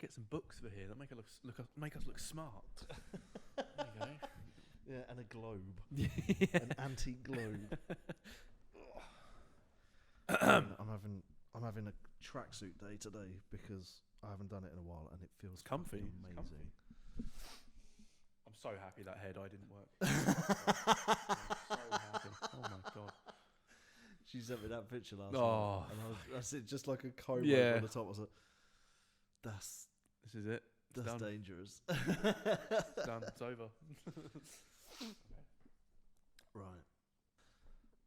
get some books for here that make us look smart. There you go. Yeah, and a globe. Yeah. An antique globe. I'm having a tracksuit day today because I haven't done it in a while and it feels comfy. amazing. It's comfy. I'm so happy that hair dye didn't work. I'm so happy. Oh my god. She sent me that picture last night, and that's it, just like a comb over on the top. I was like, this is it. It's that's done. dangerous. It's done. It's over. Right.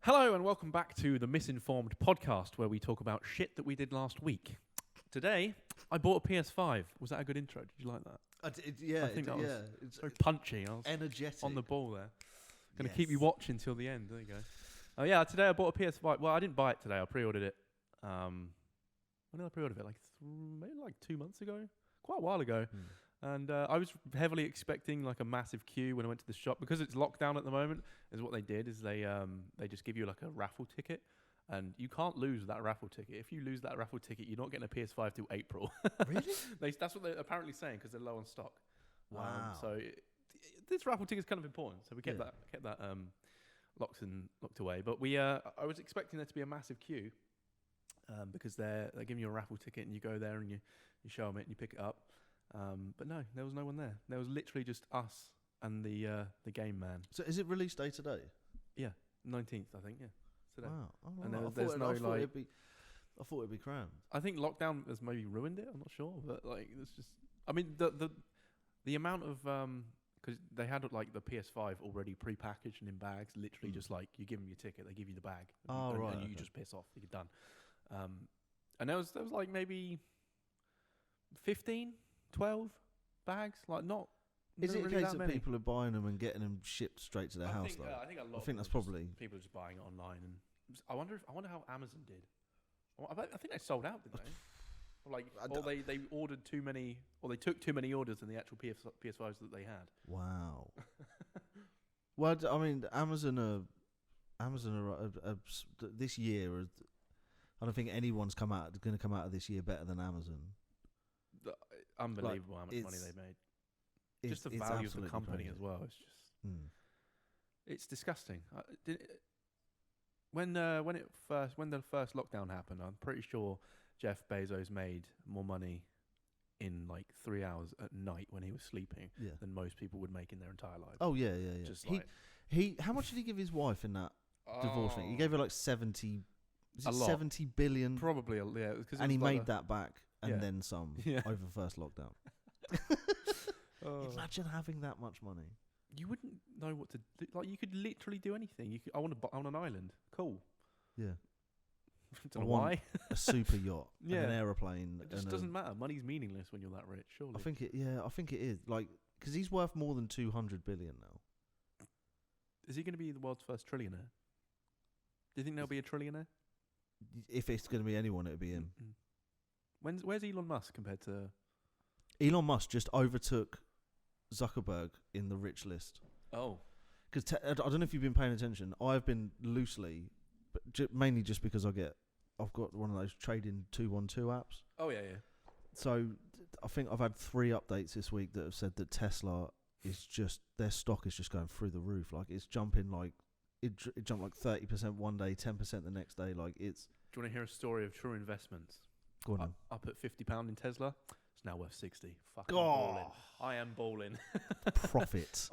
Hello and welcome back to the Misinformed podcast, where we talk about shit that we did last week. Today, I bought a PS5. Was that a good intro? Did you like that? I think that was it's so punchy. I was energetic. on the ball there. Going to keep you watching till the end. There you go. Yeah, today I bought a PS5. Well, I didn't buy it today. I pre-ordered it. When did I pre-order it? Maybe 2 months ago? Quite a while ago. And I was heavily expecting like a massive queue when I went to the shop. Because it's lockdown at the moment, is what they did is they just give you like a raffle ticket. And you can't lose that raffle ticket. If you lose that raffle ticket, you're not getting a PS5 till April. Really? That's what they're apparently saying because they're low on stock. Wow. So this raffle ticket is kind of important. So we kept that locked away. But I was expecting there to be a massive queue because they're giving you a raffle ticket and you go there and you show them it and you pick it up. But no, there was no one there. There was literally just us and the game man. So is it release day today? Yeah, 19th, I think. Yeah. Today. Wow. Oh, And I thought it'd be crammed. I think lockdown has maybe ruined it. I'm not sure, but it's just. I mean, the amount of because they had like the PS5 already pre-packaged and in bags. Literally, just like you give them your ticket, they give you the bag. And you just piss off. You're done. And there was like maybe 15, 12 bags. Like not. Is it really a case that many. people are buying them and getting them shipped straight to their house? Though I think a lot. I think that's probably people are just buying it online, and I wonder how Amazon did. I think they sold out, didn't they? They ordered too many, or they took too many orders than the actual PS5s that they had. Wow. Well, I mean, Amazon are this year. I don't think anyone's going to come out of this year better than Amazon. Unbelievable how much money they made. Just the value of the company crazy. As well. It's just, it's disgusting. When the first lockdown happened, I'm pretty sure Jeff Bezos made more money in like 3 hours at night when he was sleeping than most people would make in their entire life. Oh yeah. Just he how much did he give his wife in that divorce thing? He gave her like 70 billion. Probably, yeah. And he made that back and then some over first lockdown. Imagine having that much money. You wouldn't know what to do. Like, you could literally do anything. I want to buy on an island. Cool. Yeah. Don't know why. A super yacht. And an aeroplane. It just doesn't matter. Money's meaningless when you're that rich, surely. I think it is. Like, because he's worth more than 200 billion now. Is he going to be the world's first trillionaire? Do you think there'll be a trillionaire? If it's going to be anyone, it would be him. Where's Elon Musk compared to... Elon Musk just overtook Zuckerberg in the rich list. Oh. Because I don't know if you've been paying attention. I've been loosely, but mainly just because I've got one of those trading 212 apps. Oh yeah. So I think I've had 3 updates this week that have said that Tesla is just, their stock is just going through the roof. Like it's jumping like it jumped like 30% one day, 10% the next day. Like it's. Do you want to hear a story of true investments? Go on. I put £50 in Tesla. It's now worth 60. Fucking balling. I am balling. Profit.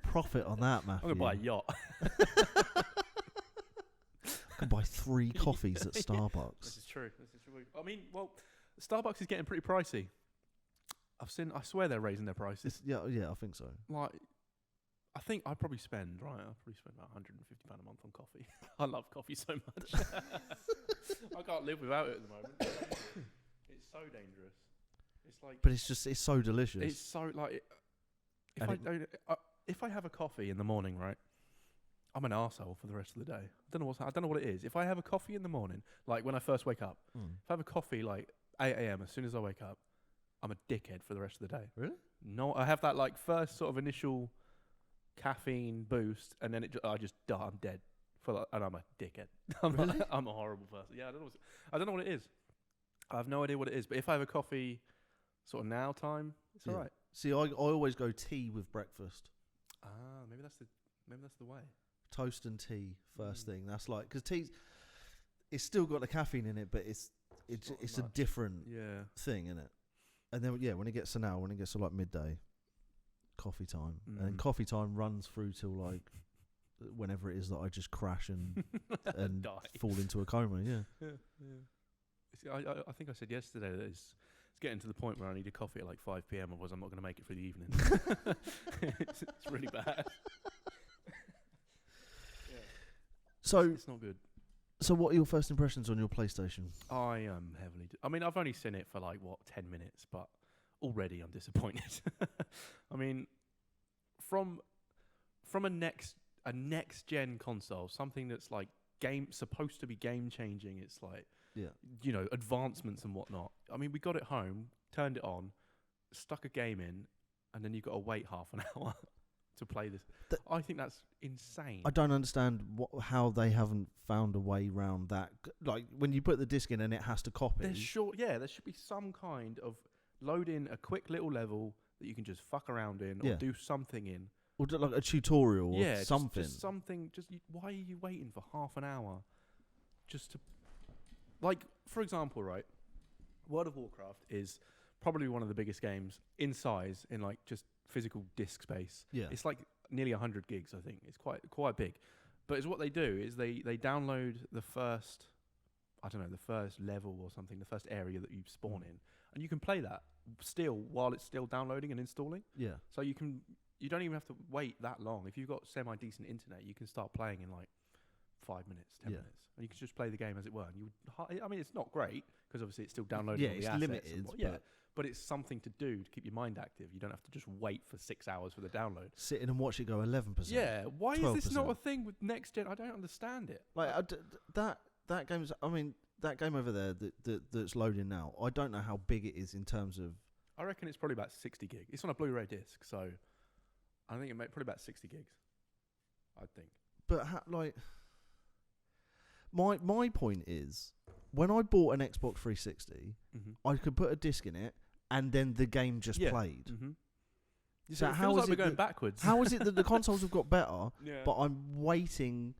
Profit on that, Matthew. I'm going to buy a yacht. I can buy 3 coffees at Starbucks. This is true. I mean, well, Starbucks is getting pretty pricey. I swear they're raising their prices. Yeah, I think so. Like, I think I'll probably spend about £150 a month on coffee. I love coffee so much. I can't live without it at the moment. It's so dangerous. It's like, but it's so delicious. It's so like, if I have a coffee in the morning, right, I'm an arsehole for the rest of the day. I don't know what it is. If I have a coffee in the morning, like when I first wake up, if I have a coffee like 8 a.m. as soon as I wake up, I'm a dickhead for the rest of the day. Really? No, I have that like first sort of initial caffeine boost, and then I'm dead and I'm a dickhead. I'm a horrible person. Yeah, I don't know what it is. I have no idea what it is. But if I have a coffee sort of now time, it's all right. See, I always go tea with breakfast. Maybe that's the way. Toast and tea first thing. That's like, because tea's, it's still got the caffeine in it, but it's a different thing, isn't it? And then when it gets to like midday, coffee time, and then coffee time runs through till like whenever it is that I just crash and fall into a coma. Yeah. See, I think I said yesterday that it's getting to the point where I need a coffee at like 5 p.m. otherwise I'm not going to make it through the evening. It's really bad. So it's not good. So what are your first impressions on your PlayStation? I am heavily... I mean, I've only seen it for like, 10 minutes, but already I'm disappointed. I mean, from a next-gen console, something that's like supposed to be game-changing, it's like, advancements and whatnot. I mean, we got it home, turned it on, stuck a game in, and then you've got to wait half an hour to play this. I think that's insane. I don't understand how they haven't found a way around that. Like, when you put the disc in and it has to copy. There should be some kind of load in a quick little level that you can just fuck around in or do something in. Or like a tutorial or something. Just something. Why are you waiting for half an hour just to... Like, for example, right, World of Warcraft is probably one of the biggest games in size, in like just physical disk space. Yeah. It's like nearly 100 gigs, I think. It's quite big. But it's what they do is they download the first level or something, the first area that you spawn in, and you can play that still while it's still downloading and installing. Yeah. So you don't even have to wait that long. If you've got semi-decent internet, you can start playing in like 5 minutes, 10 minutes. And you can just play the game as it were. And I mean, it's not great because obviously it's still downloading all the assets. Limited. But it's something to do to keep your mind active. You don't have to just wait for 6 hours for the download. Sit in and watch it go 11%. Yeah. Why 12%. Is this not a thing with next gen? I don't understand it. Like that game's. I mean, that game over there that's loading now. I don't know how big it is in terms of. I reckon it's probably about 60 gig. It's on a Blu-ray disc, so I think probably about 60 gigs. I think. But my point is, when I bought an Xbox 360, I could put a disc in it, and then the game just played. Mm-hmm. So how is it going backwards? How is it that the consoles have got better, but I'm waiting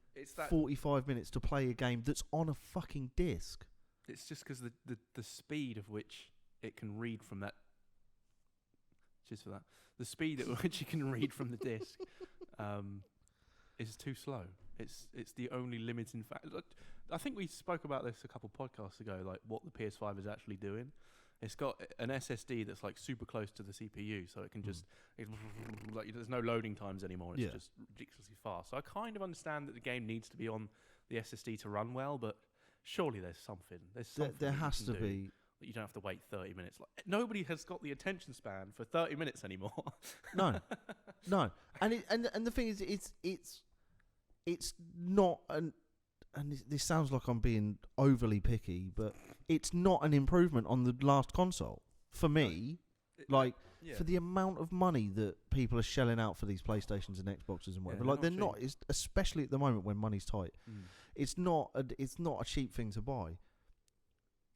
45 minutes to play a game that's on a fucking disc? It's just because the speed of which it can read from that. Cheers for that. The speed at which you can read from the disc is too slow. It's the only limiting factor. I think we spoke about this a couple podcasts ago, like what the PS5 is actually doing. It's got an SSD that's like super close to the CPU, so it can just like there's no loading times anymore. It's just ridiculously fast. So I kind of understand that the game needs to be on the SSD to run well, but surely there's something. There has to be. You don't have to wait 30 minutes. Like, nobody has got the attention span for 30 minutes anymore. No. And the thing is, it's not an. And this sounds like I'm being overly picky, but it's not an improvement on the last console for me. For the amount of money that people are shelling out for these PlayStations and Xboxes and whatever, they're not. It's, especially at the moment when money's tight, it's not a cheap thing to buy.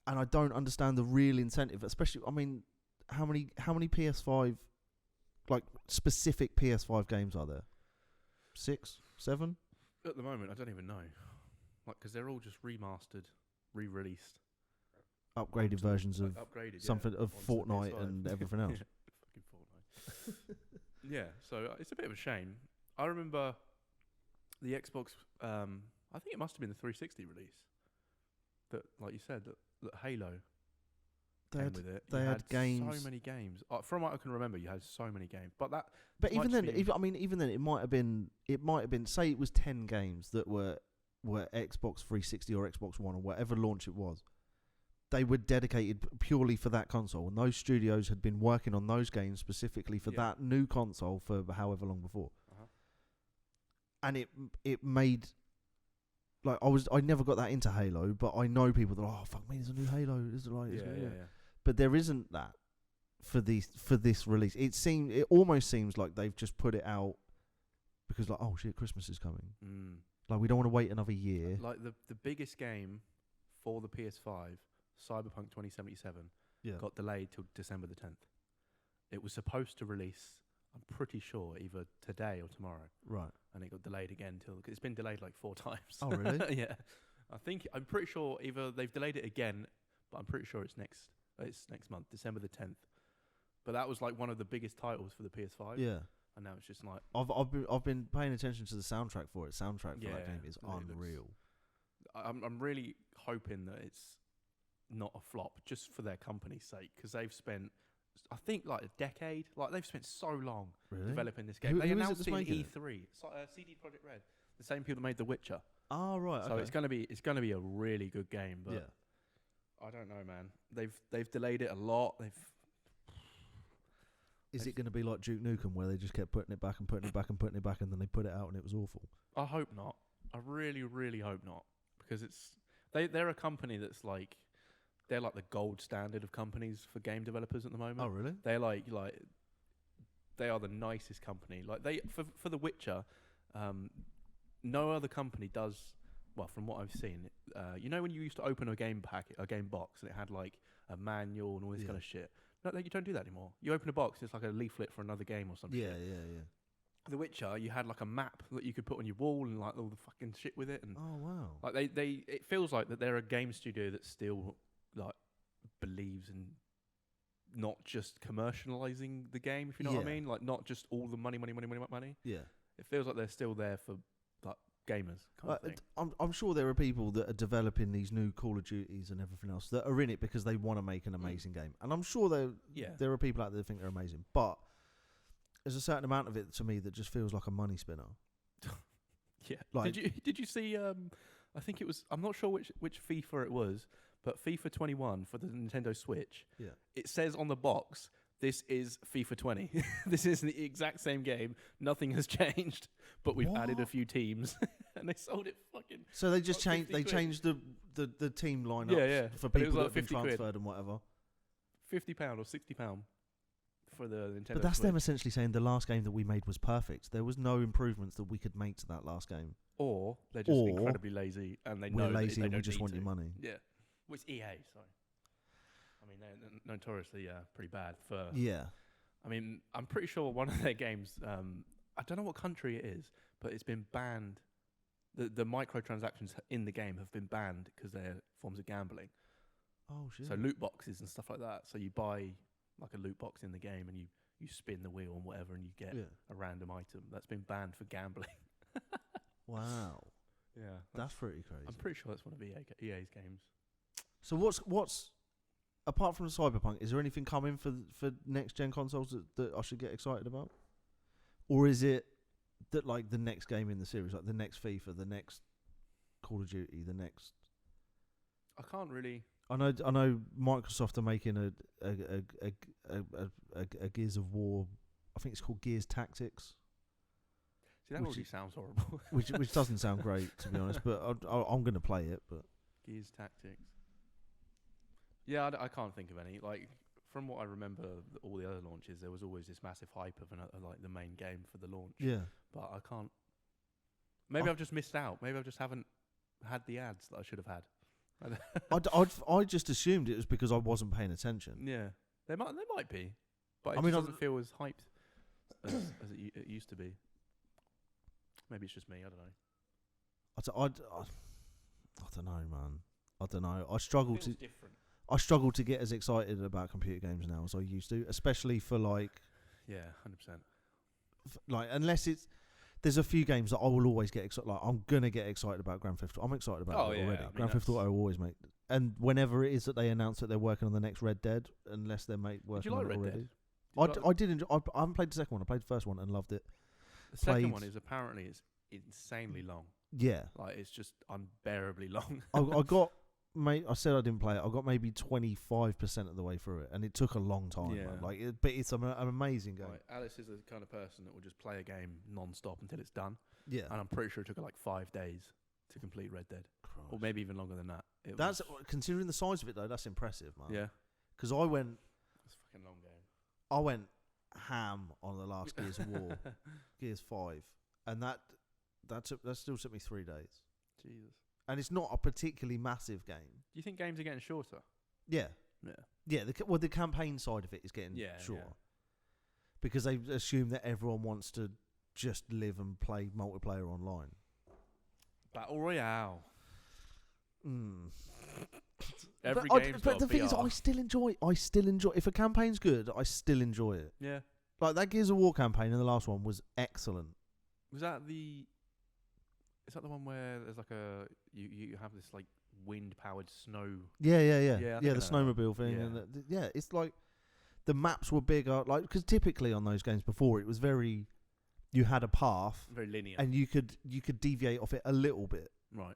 And I don't understand the real incentive, especially. I mean, how many PS5, like specific PS5 games are there? 6, 7? At the moment, I don't even know. Because they're all just remastered, re-released, upgraded versions of something of Fortnite and everything else. Fucking Fortnite. Yeah, so it's a bit of a shame. I remember the Xbox. I think it must have been the 360 release. That, like you said, that Halo came with it. They had games. So many games. From what I can remember, you had so many games. But even then, it might have been. Say it was 10 games that were Xbox 360 or Xbox One or whatever launch it was. They were dedicated purely for that console, and those studios had been working on those games specifically for that new console for however long before. And it made, like, I never got that into Halo, but I know people that fuck me, there's a new Halo. But there isn't that for this release. It almost seems like they've just put it out because, like, oh shit, Christmas is coming. Like, we don't want to wait another year. Like the biggest game for the PS5, Cyberpunk 2077, got delayed till December the 10th. It was supposed to release, I'm pretty sure, either today or tomorrow. Right. And it got delayed again till, cause it's been delayed like 4 times. Oh, really? Yeah. I'm pretty sure either they've delayed it again, but I'm pretty sure it's next month, December the 10th. But that was like one of the biggest titles for the PS5. Yeah. And now it's just like I've been paying attention to the soundtrack for it. Soundtrack for that game is unreal. I'm really hoping that it's not a flop just for their company's sake, because they've spent, I think, like a decade. Like they've spent so long developing this game. They announced it in E3. It's like CD Projekt Red, the same people that made The Witcher. Oh right. So it's gonna be a really good game. But yeah. I don't know, man. They've delayed it a lot. Is it going to be like Duke Nukem, where they just kept putting it back and putting it back and putting it back, and then they put it out and it was awful? I hope not. I really, really hope not, because they're a company that's like, they're like the gold standard of companies for game developers at the moment. Oh really? They're like they are the nicest company. Like for The Witcher, no other company does. Well, from what I've seen, you know when you used to open a game box, and it had like a manual and all this kind of shit. No, you don't do that anymore. You open a box, it's like a leaflet for another game or something. Yeah. The Witcher, you had like a map that you could put on your wall and like all the fucking shit with it. And oh wow! Like it feels like that they're a game studio that still like believes in not just commercializing the game, if you know what I mean. Like not just all the money. Yeah. It feels like they're still there for like gamers. Kind of thing. I'm sure there are people that are developing these new Call of Duties and everything else that are in it because they want to make an amazing game, and I'm sure there are people out there that think they're amazing, but there's a certain amount of it to me that just feels like a money spinner. Yeah. Like, did you see? I think it was. I'm not sure which FIFA it was, but FIFA 21 for the Nintendo Switch. Yeah. It says on the box, "This is FIFA 20." This is the exact same game. Nothing has changed, but we've added a few teams, and they sold it fucking. So they just changed. They changed the team lineup. For people that have been transferred and whatever. £50 or £60 for the Nintendo. But that's Switch. them essentially saying the last game that we made was perfect. There was no improvements that we could make to that last game. Or they're just incredibly lazy, and they know we're lazy they and we don't just need want to. your money. Yeah, well, it's EA. Sorry. I mean, they're notoriously pretty bad for. Yeah. I mean, I'm pretty sure one of their games. I don't know what country it is, but it's been banned. The microtransactions in the game have been banned because they're forms of gambling. Oh shit. So loot boxes and stuff like that. So you buy like a loot box in the game and you spin the wheel and whatever and you get a random item. That's been banned for gambling. Wow. Yeah. That's pretty crazy. I'm pretty sure that's one of EA's games. So what's apart from the Cyberpunk, is there anything coming for next gen consoles that I should get excited about? Or is it that like the next game in the series, like the next FIFA, the next Call of Duty, the next? I can't really. I know Microsoft are making a Gears of War. I think it's called Gears Tactics. See, that already sounds horrible. which doesn't sound great, to be honest. But I'm going to play it. But Gears Tactics. Yeah, I can't think of any. Like from what I remember, all the other launches, there was always this massive hype of like the main game for the launch. Yeah. But I can't. Maybe I've just missed out. Maybe I just haven't had the ads that I should have had. I just assumed it was because I wasn't paying attention. Yeah, there might be, but I it mean, doesn't feel as hyped as it used to be. Maybe it's just me. I don't know. I don't know, man. I don't know. I struggle It feels different. I struggle to get as excited about computer games now as I used to, especially for like. Yeah, 100%. Like unless it's. There's a few games that I will always get excited. Like I'm gonna get excited about Grand Theft Auto. I'm excited about it already. I mean, Grand Theft Auto always make. And whenever it is that they announce that they're working on the next Red Dead, unless they're working on it already. I did enjoy. I haven't played the second one. I played the first one and loved it. The second one is apparently insanely long. Yeah, like it's just unbearably long. I got. I said I didn't play it. I got maybe 25% of the way through it, and it took a long time. Yeah. Man. But it's an amazing game. Right. Alice is the kind of person that will just play a game non-stop until it's done. Yeah, and I'm pretty sure it took her like 5 days to complete Red Dead, or maybe even longer than that. That's considering the size of it though. That's impressive, man. Yeah, because I went. It's a fucking long game. I went ham on the last Gears of War, Gears 5, and that still took me 3 days. Jesus. And it's not a particularly massive game. Do you think games are getting shorter? Yeah. Yeah, the campaign side of it is getting shorter. Yeah. Because they assume that everyone wants to just live and play multiplayer online. Battle Royale. Every game's but got the thing is, VR. I still enjoy. If a campaign's good, I still enjoy it. Yeah. Like that Gears of War campaign in the last one was excellent. Was that the? Is that the one where there's like a you have this like wind powered snow? Yeah. Yeah, The snowmobile thing, yeah. and it's like the maps were bigger. Like because typically on those games before, it was very. You had a path, very linear, and you could deviate off it a little bit. Right.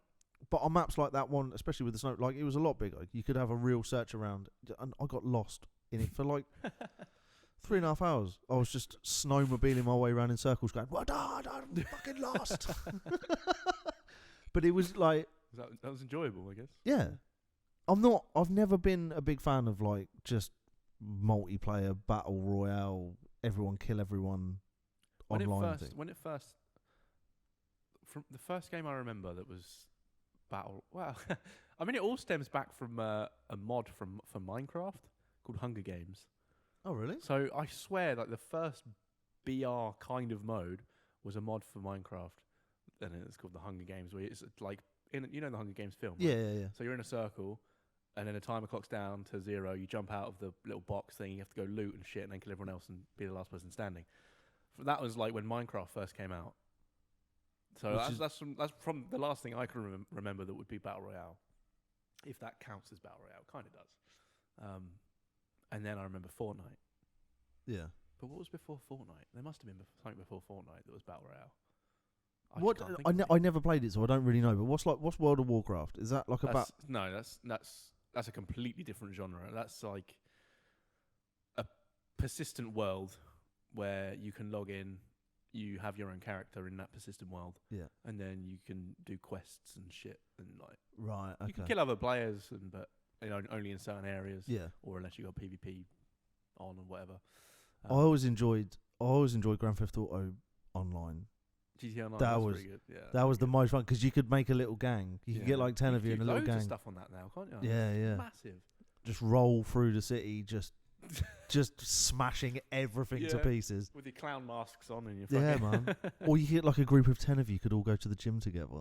But on maps like that one, especially with the snow, like it was a lot bigger. You could have a real search around, and I got lost in it for like 3.5 hours. I was just snowmobiling my way around in circles, going, "What? I'm fucking lost." But it was like that was enjoyable, I guess. Yeah, I've never been a big fan of like just multiplayer battle royale, everyone kill everyone online thing. When it first, from the first game I remember that was battle. Well, I mean, it all stems back from a mod for Minecraft called Hunger Games. Oh, really? So I swear, like the first BR kind of mode was a mod for Minecraft, and it's called the Hunger Games, where it's like the Hunger Games film. Right? Yeah. So you're in a circle, and then the timer clocks down to 0. You jump out of the little box thing. You have to go loot and shit, and then kill everyone else and be the last person standing. That was like when Minecraft first came out. So that's from the last thing I can remember that would be Battle Royale, if that counts as Battle Royale. Kind of does. And then I remember Fortnite. Yeah. But what was before Fortnite? There must have been something before Fortnite that was Battle Royale. I never played it, so I don't really know. But what's World of Warcraft? Is that like No, that's a completely different genre. That's like a persistent world where you can log in. You have your own character in that persistent world. Yeah. And then you can do quests and shit and like. Right. Okay. You can kill other players, but only in certain areas. Yeah. Or unless you got PvP on or whatever. I always enjoyed Grand Theft Auto Online. GTA Online. That was pretty good. Yeah. That was the most fun because you could make a little gang. You could get like 10 of you in a little gang. Of stuff on that now, can't you? Yeah. It's massive. Just roll through the city, just smashing everything to pieces with your clown masks on and your man. Or you get like a group of 10 of you could all go to the gym together.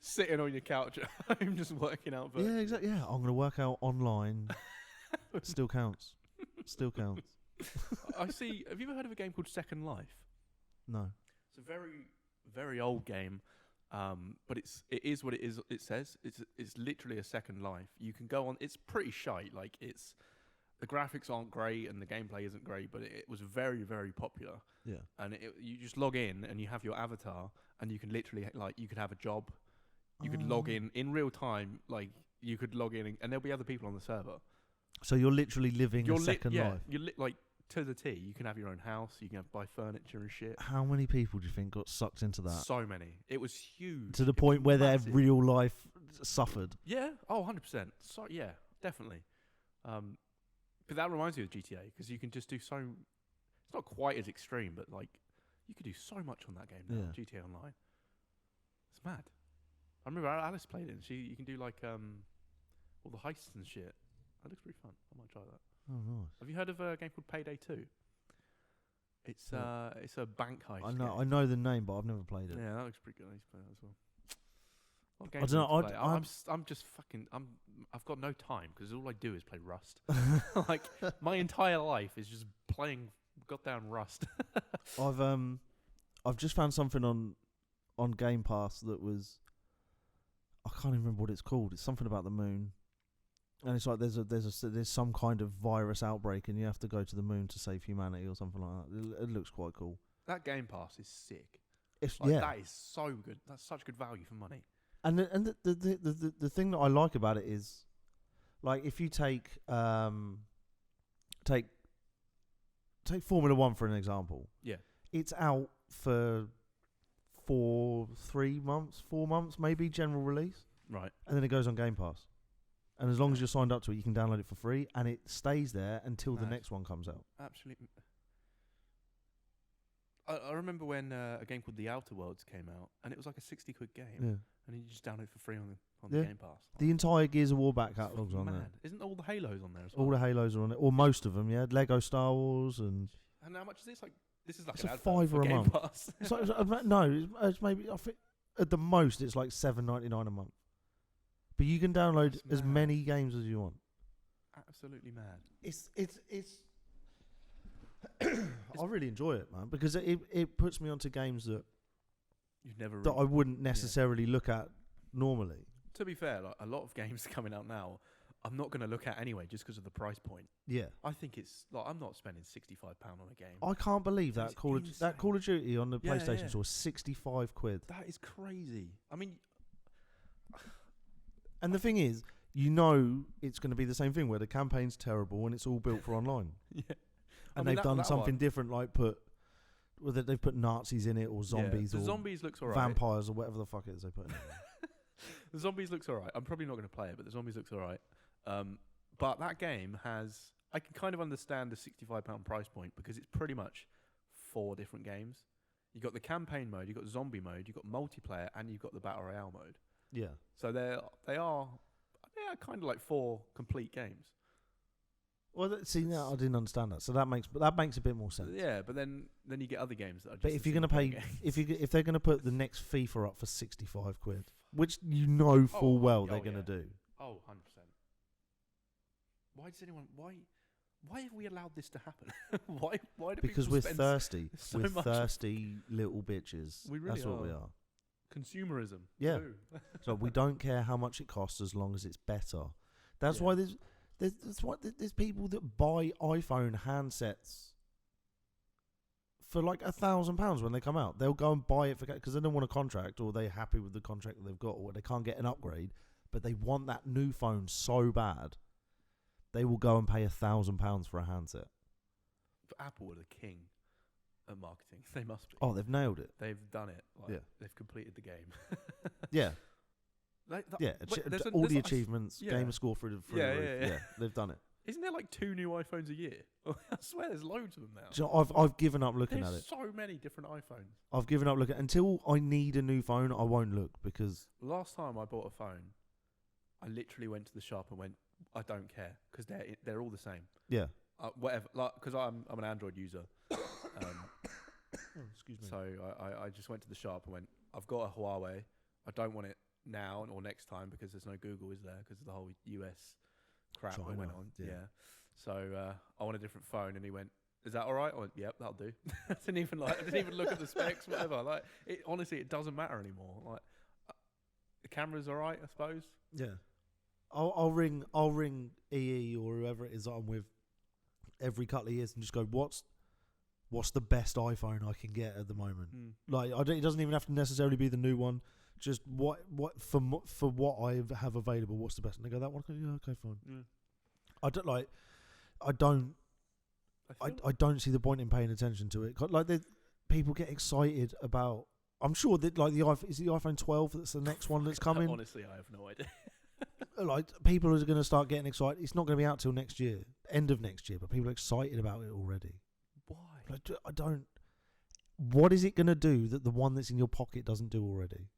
Sitting on your couch at home, just working out. Yeah, exactly. Yeah, I'm gonna work out online. Still counts. I see. Have you ever heard of a game called Second Life? No. It's a very, very old game, but it is what it is. It says it's literally a Second Life. You can go on. It's pretty shite. Like the graphics aren't great and the gameplay isn't great, but it was very, very popular. Yeah. And you just log in and you have your avatar, and you can literally you could have a job. You could log in real time. Like you could log in, and there'll be other people on the server. So you're literally living a second life. You're like to the T. You can have your own house. You can buy furniture and shit. How many people do you think got sucked into that? So many. It was huge. To the point where their real life suffered. Yeah. Oh, 100%. So yeah, definitely. But that reminds me of GTA because you can just do so. It's not quite as extreme, but like you could do so much on that game now. GTA Online. It's mad. I remember Alice played it. And you can do like all the heists and shit. That looks pretty fun. I might try that. Oh, nice. Have you heard of a game called Payday 2? It's a bank heist. I know the name, but I've never played it. Yeah, that looks pretty good. I used to play that as well. I don't know. I'm just fucking. I've got no time because all I do is play Rust. Like my entire life is just playing goddamn Rust. I've just found something on Game Pass that was. I can't even remember what it's called. It's something about the moon. And it's like there's some kind of virus outbreak, and you have to go to the moon to save humanity or something like that. It looks quite cool. That Game Pass is sick. That is so good. That's such good value for money. And the thing that I like about it is, like, if you take Formula 1 for an example. Yeah. It's out for 4 months maybe, general release. Right. And then it goes on Game Pass. And as long as you're signed up to it, you can download it for free, and it stays there until the next one comes out. Absolutely. I remember when a game called The Outer Worlds came out, and it was like a 60 quid game, Yeah. and you just download it for free on the Yeah. Game Pass. The entire Gears of War back It's catalogue's on mad. there. Isn't all the Halos on there as well? All the Halos are on it, or most of them. Yeah, Lego Star Wars and. And how much is this? Like, this is like It's an a advert £5 for a Game month. Pass. No, it's maybe I think at the most it's like $7.99 a month. But you can download That's as mad. many games as you want. Absolutely mad. It's I really enjoy it, man, because it puts me onto games that You've never. I wouldn't necessarily look at normally. To be fair, like a lot of games coming out now, I'm not going to look at anyway, just because of the price point. Yeah, I think it's like I'm not spending £65 on a game. I can't believe that It's Call of Duty on the Yeah, PlayStation yeah. Store, 65 quid. That is crazy. I mean, And the thing is, you know, it's going to be the same thing where the campaign's terrible and it's all built for online. yeah. And I mean, they've done that something one- different, like they've put Nazis in it, or zombies, The or zombies looks alright. vampires, or whatever the fuck it is they put in it. The zombies looks alright. I'm probably not going to play it, but the zombies looks alright. But that game has. I can kind of understand the £65 price point because it's pretty much 4 different games. You got the campaign mode, you got zombie mode, you got multiplayer, and you got the battle royale mode. Yeah. So they are kind of like 4 complete games. Well, see, now I didn't understand that, so that makes a bit more sense. Yeah, but then you get other games that are just. But if you're going to pay, if they're going to put the next FIFA up for 65 quid, which you know full well they're going to do. Oh, 100%. Why does anyone? Why have we allowed this to happen? why do Because people we're spend thirsty. so We're much? thirsty little bitches. We really That's what we are. are. Consumerism. Yeah. Ooh. So we don't care how much it costs as long as it's better. That's Yeah. why there's people that buy iPhone handsets for like £1,000 when they come out. They'll go and buy it because they don't want a contract, or they're happy with the contract that they've got, or they can't get an upgrade, but they want that new phone so bad. They will go and pay £1,000 for a handset. Apple are the king at marketing. They must be. Oh, they've nailed it. They've done it. Like, Yeah. They've completed the game. Yeah, Like, yeah. but All the achievements, yeah. gamer score through the Yeah, roof. yeah, yeah. They've done it. Isn't there like 2 new iPhones a year? I swear there's loads of them now. Do you know, I've given up looking There's at it. so many different iPhones. I've given up looking until I need a new phone. I won't look because Last time I bought a phone, I literally went to the shop and went, I don't care, because they're all the same. yeah. Whatever, like, because I'm an Android user. Excuse me. So I just went to the shop and went, I've got a Huawei. I don't want it now or next time because there's no Google, is there? Because of the whole US crap that China, went on. yeah. Yeah. So I want a different phone, and he went, "Is that all right?" I went, "Yep, that'll do." I didn't even look at the specs, whatever. Like, honestly, it doesn't matter anymore. Like, the camera's all right, I suppose. Yeah. I'll ring EE or whoever it is that I'm with every couple of years and just go, what's the best iPhone I can get at the moment? Like, it doesn't even have to necessarily be the new one. Just what for what I have available, what's the best? And they go, that one. Yeah, okay, fine. Yeah. I don't see the point in paying attention to it. Like, people get excited about. I'm sure that like is the iPhone 12 that's the next one that's coming. Honestly, I have no idea. Like, people are going to start getting excited. It's not going to be out till next year, end of next year, but people are excited about it already. Why? Like, I don't. What is it going to do that the one that's in your pocket doesn't do already?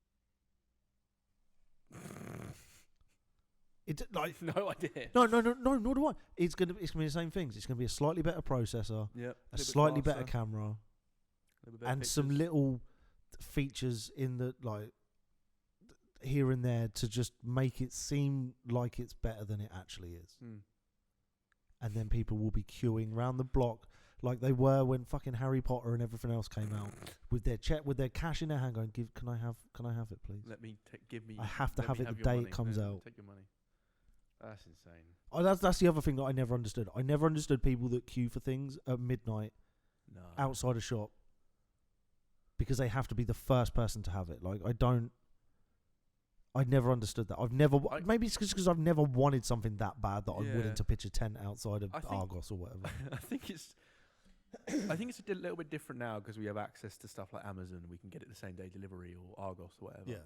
It like No idea. no. Nor do I. It's gonna be the same things. It's gonna be a slightly better processor, Yep. a slightly better camera, and some little features in the like here and there to just make it seem like it's better than it actually is. And then people will be queuing round the block like they were when fucking Harry Potter and everything else came out with their cash in their hand, going, can I have it, please? Give me. I have to let have me it the your day money. it comes Yeah, out. Take your money. That's insane. Oh, that's the other thing that I never understood. I never understood people that queue for things at midnight No. outside a shop because they have to be the first person to have it. Like, I never understood that. Maybe it's because I've never wanted something that bad that I'm willing to pitch a tent outside of Argos or whatever. I think it's a little bit different now because we have access to stuff like Amazon. We can get it the same day delivery or Argos or whatever. Yeah.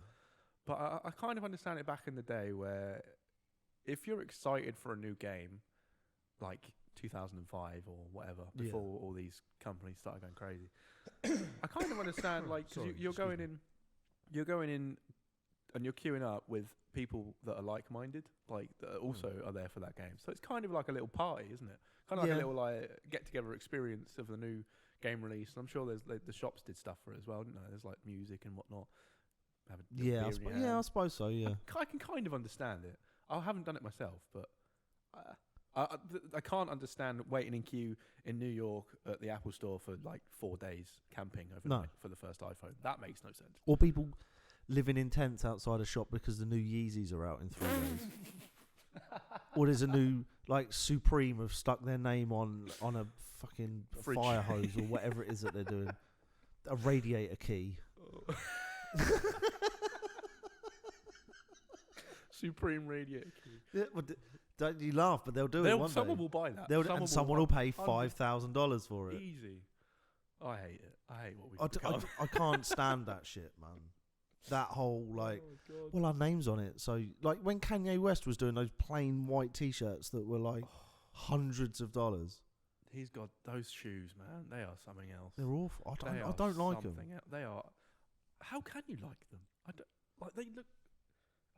But I kind of understand it back in the day where if you're excited for a new game, like 2005 or whatever, before all these companies started going crazy. I kind of understand, like, because you're going in, and you're queuing up with people that are like-minded, like that also are there for that game. So it's kind of like a little party, isn't it? Kind of like a little get-together experience of the new game release. And I'm sure there's the shops did stuff for it as well, didn't they? There's like music and whatnot. I suppose so. Yeah, I can kind of understand it. I haven't done it myself, but I can't understand waiting in queue in New York at the Apple Store for like 4 days camping overnight for the first iPhone. That makes no sense. Or people living in tents outside a shop because the new Yeezys are out in 3 days. Or there's a new, like, Supreme have stuck their name on a fucking fridge. Fire hose or whatever it is that they're doing. A radiator key. Supreme radiator key. Yeah, well, don't you laugh, but they'll do it one day. Someone will buy that. Someone will pay $5,000 for it. Easy. I hate it. I hate what we've become. I can't stand that shit, man. That whole, like, well, our name's on it. So, like, when Kanye West was doing those plain white T-shirts that were, like, hundreds of dollars. He's got those shoes, man. They are something else. They're awful. I don't like them. They are. How can you like them? I don't, like, they look...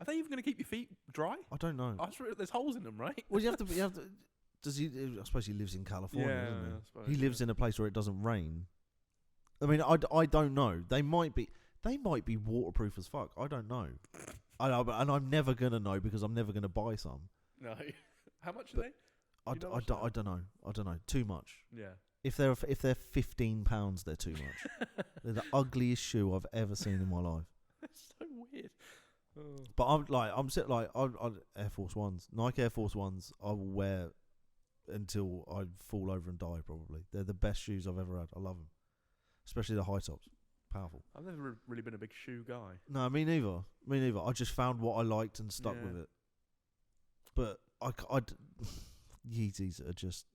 Are they even going to keep your feet dry? I don't know. There's holes in them, right? Well, you have to. Does he? I suppose he lives in California, doesn't he? He lives in a place where it doesn't rain. I mean, I don't know. They might be waterproof as fuck. I don't know. And I'm never gonna know because I'm never gonna buy some. No. How much are they? I don't know. I don't know. Too much. Yeah. If they're £15, they're too much. They're the ugliest shoe I've ever seen in my life. That's so weird. Oh. But I'm Air Force Ones, Nike Air Force Ones. I will wear until I fall over and die. Probably they're the best shoes I've ever had. I love them, especially the high tops. Powerful. I've never really been a big shoe guy. No, me neither. I just found what I liked and stuck with it. But Yeezys are just.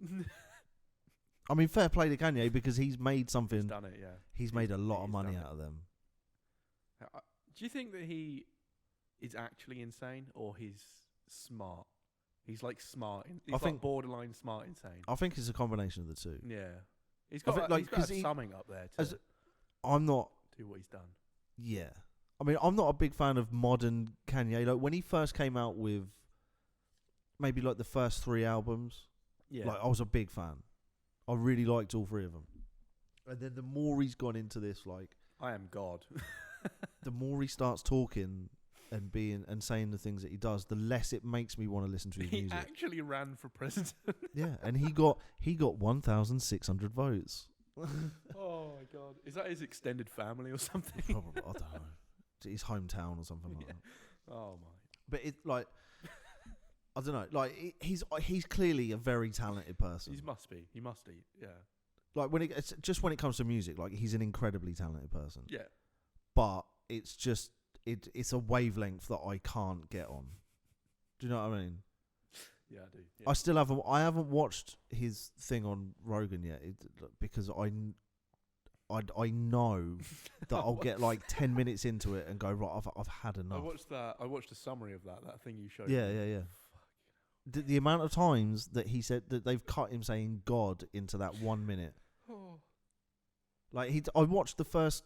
I mean, fair play to Kanye because he's made something. He's done it. Yeah. He's made a lot of money out of them. Do you think that he is actually insane or he's smart? He's like smart. He's like borderline smart insane. I think it's a combination of the two. Yeah. He's got summing up there to I'm not do what he's done. Yeah. I mean, I'm not a big fan of modern Kanye. Like, when he first came out with maybe like the first 3 albums, like, I was a big fan. I really liked all 3 of them. And then the more he's gone into this, like, I am God. the more he starts talking and being and saying the things that he does, the less it makes me want to listen to his music. He actually ran for president. Yeah, and he got 1,600 votes. Oh my God! Is that his extended family or something? Probably, I don't know. His hometown or something like that. Oh my! But it's like, I don't know. Like, he's clearly a very talented person. He must be. Yeah. Like, when it comes to music, like, he's an incredibly talented person. Yeah. But it's just it's a wavelength that I can't get on. Do you know what I mean? Yeah, I do. Yeah. I haven't watched his thing on Rogan yet because I know that I'll get like 10 minutes into it and go, right, I've had enough. I watched a summary of that thing you showed. Yeah. The amount of times that he said that they've cut him saying God into that 1 minute. Oh. Like, I watched the first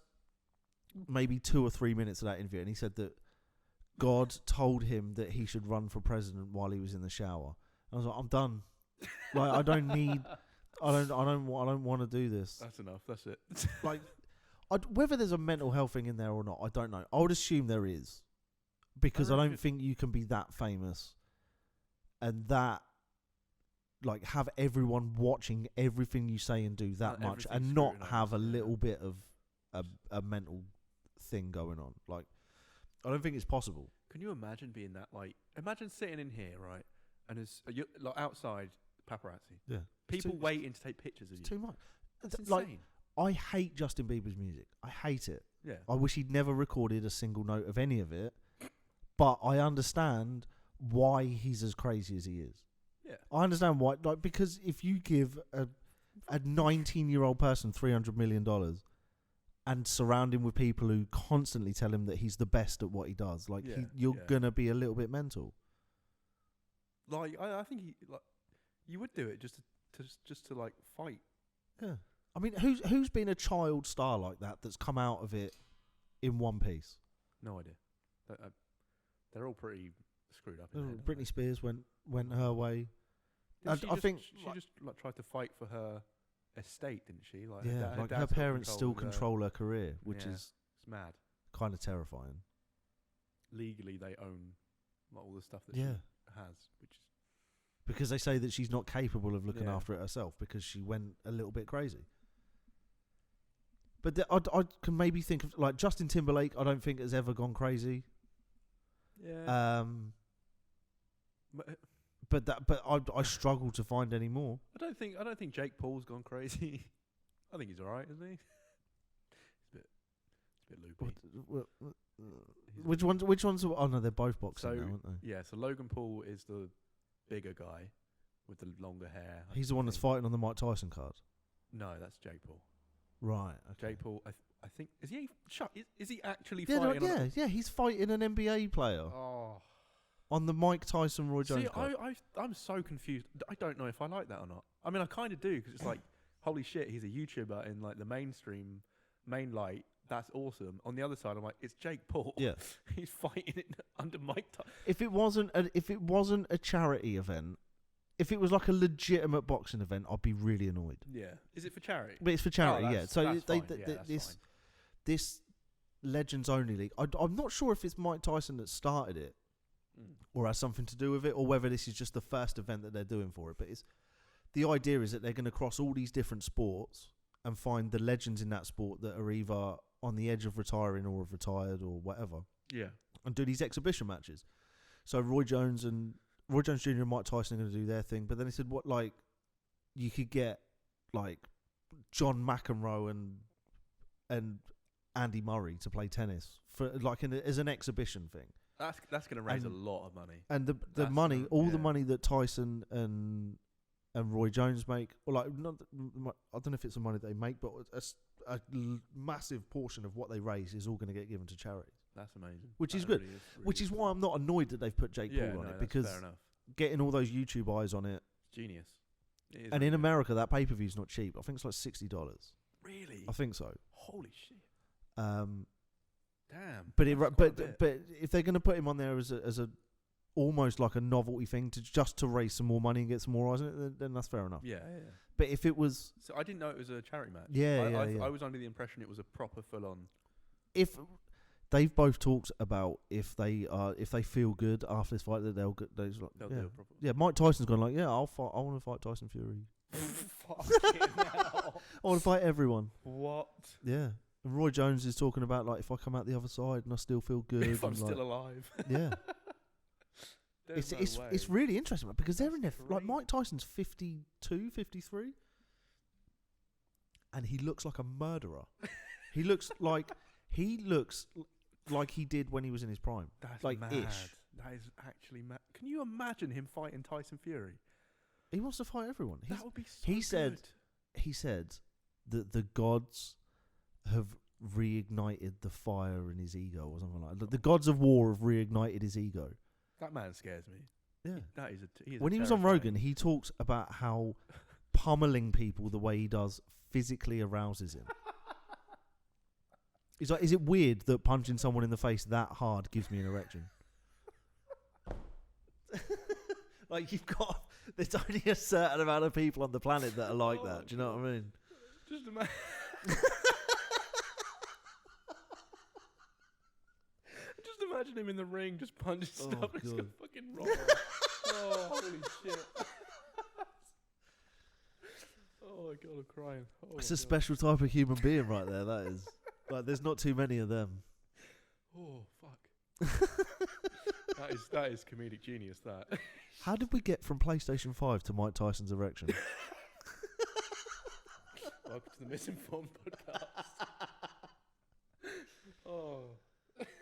maybe 2 or 3 minutes of that interview, and he said that God told him that he should run for president while he was in the shower. I was like, I'm done. Like, I don't want to do this. That's enough. That's it. Like, whether there's a mental health thing in there or not, I don't know. I would assume there is, because I don't think you can be that famous and that, like, have everyone watching everything you say and do that much and not have a little bit of a mental thing going on. Like, I don't think it's possible. Can you imagine being that? Like, imagine sitting in here, right, and you're like outside paparazzi. Yeah, people waiting to take pictures of you. It's too much. That's like, insane. I hate Justin Bieber's music. I hate it. Yeah. I wish he'd never recorded a single note of any of it. But I understand why he's as crazy as he is. Yeah. I understand why. Like, because if you give a 19-year-old person $300 million and surround him with people who constantly tell him that he's the best at what he does, like, you're gonna be a little bit mental. Like, I think you would do it just just to like fight. Yeah. I mean, who's been a child star like that that's come out of it in one piece? No idea. They're all pretty screwed up. In the head, Britney Spears went her way. I think she just like tried to fight for her estate, didn't she? Like her parents still control her career, which is it's mad. Kind of terrifying. Legally, they own all the stuff that she has, which is because they say that she's not capable of looking after it herself because she went a little bit crazy. But I can maybe think of like Justin Timberlake. I don't think has ever gone crazy. Yeah. But I struggle to find any more. I don't think Jake Paul's gone crazy. I think he's all right, isn't he? It's a bit loopy. Which ones? Oh no, they're both boxing now, aren't they? Yeah. So Logan Paul is the bigger guy with the longer hair. He's the one that's fighting on the Mike Tyson card. No, that's Jake Paul. Right. Okay. Jake Paul. I think is he? Is he actually fighting? Yeah. He's fighting an NBA player. Oh. On the Mike Tyson Roy Jones card. I'm so confused. I don't know if I like that or not. I mean, I kind of do because it's like, holy shit, he's a YouTuber in like the mainstream, main light. That's awesome. On the other side, I'm like, it's Jake Paul. Yeah, he's fighting it under Mike Tyson. If it wasn't a charity event, if it was like a legitimate boxing event, I'd be really annoyed. Yeah, is it for charity? But it's for charity. Yeah. So that's this Legends Only League. I'm not sure if it's Mike Tyson that started it. Or has something to do with it, or whether this is just the first event that they're doing for it. But the idea is that they're going to cross all these different sports and find the legends in that sport that are either on the edge of retiring or have retired or whatever. Yeah. And do these exhibition matches. So Roy Jones Jr. and Mike Tyson are going to do their thing. But then he said, what, like, you could get, like, John McEnroe and Andy Murray to play tennis for like as an exhibition thing. That's going to raise a lot of money. And the money, the money that Tyson and Roy Jones make, or like, I don't know if it's the money they make, but a massive portion of what they raise is all going to get given to charities. That's amazing. Which is good. Which is why I'm not annoyed that they've put Jake Paul on it, because getting all those YouTube eyes on it, genius. And in America, that pay-per-view is not cheap. I think it's like $60. Really? I think so. Holy shit. Damn. But if they're going to put him on there as a almost like a novelty thing to raise some more money and get some more eyes on it, then that's fair enough. Yeah. But if it was, so I didn't know it was a charity match. I was under the impression it was a proper full on. If they've both talked about if they feel good after this fight that they'll do it properly. Yeah, Mike Tyson's gone like, I want to fight Tyson Fury. Fucking hell. I want to fight everyone. What? Yeah. And Roy Jones is talking about like, if I come out the other side and I still feel good, if I'm still alive. Yeah. It's really interesting because they're in there. Like Mike Tyson's 52, 53, and he looks like a murderer. he looks like he did when he was in his prime. That's like mad. Ish. That is actually mad. Can you imagine him fighting Tyson Fury? He wants to fight everyone. That would be so He good. said that the gods have reignited the fire in his ego or something like that. The gods of war have reignited his ego. That man scares me. Yeah. When he was on Rogan, he talks about how pummeling people the way he does physically arouses him. He's like, is it weird that punching someone in the face that hard gives me an erection? Like, there's only a certain amount of people on the planet that are like that. Do you know what I mean? Just imagine. Just imagine him in the ring, just punching stuff. It's gonna fucking roll. Oh, holy shit! Oh my god, I'm crying. It's a special type of human being, right there. That is. Like, there's not too many of them. Oh fuck! that is comedic genius. That. How did we get from PlayStation 5 to Mike Tyson's erection? Welcome to the Misinformed podcast.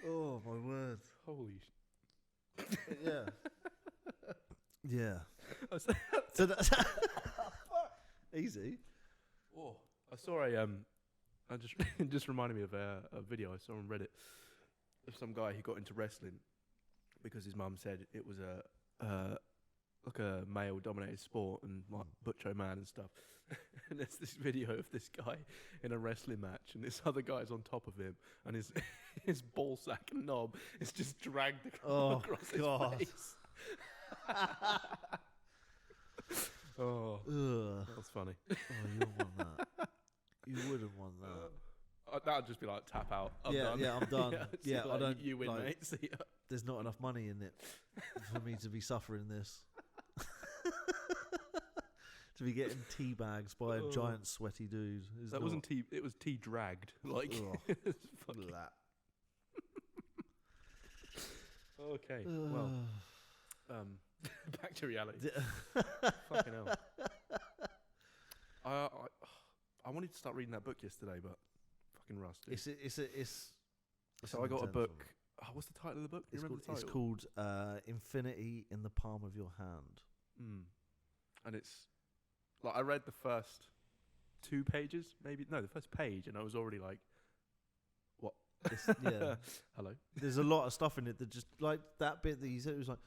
Oh my word! Holy yeah. Yeah. So that's easy. Oh, I saw I just reminded me of a video I saw on Reddit of some guy who got into wrestling because his mum said it was like a male-dominated sport and like Butcho Man and stuff. And there's this video of this guy in a wrestling match, and this other guy's on top of him, and his his ball sack and knob is just dragged across his face. Oh, that was funny. Oh, you don't want that. You wouldn't want that. That'd just be like tap out. I'm done. I'm done. Yeah, I don't. You win, like, mate. See ya. There's not enough money in it for me to be suffering this. To be getting teabags by a giant sweaty dude. That wasn't tea. It was tea dragged. Like. That. Okay. Well. Back to reality. Fucking hell. I wanted to start reading that book yesterday, but fucking rusty. So I got a book. What's the title of the book? Do you remember the title? It's called Infinity in the Palm of Your Hand. And it's like I read the first 2 pages, the first page, and I was already like, "What?" Yeah. Hello. There's a lot of stuff in it that just like that bit that you said. It was like,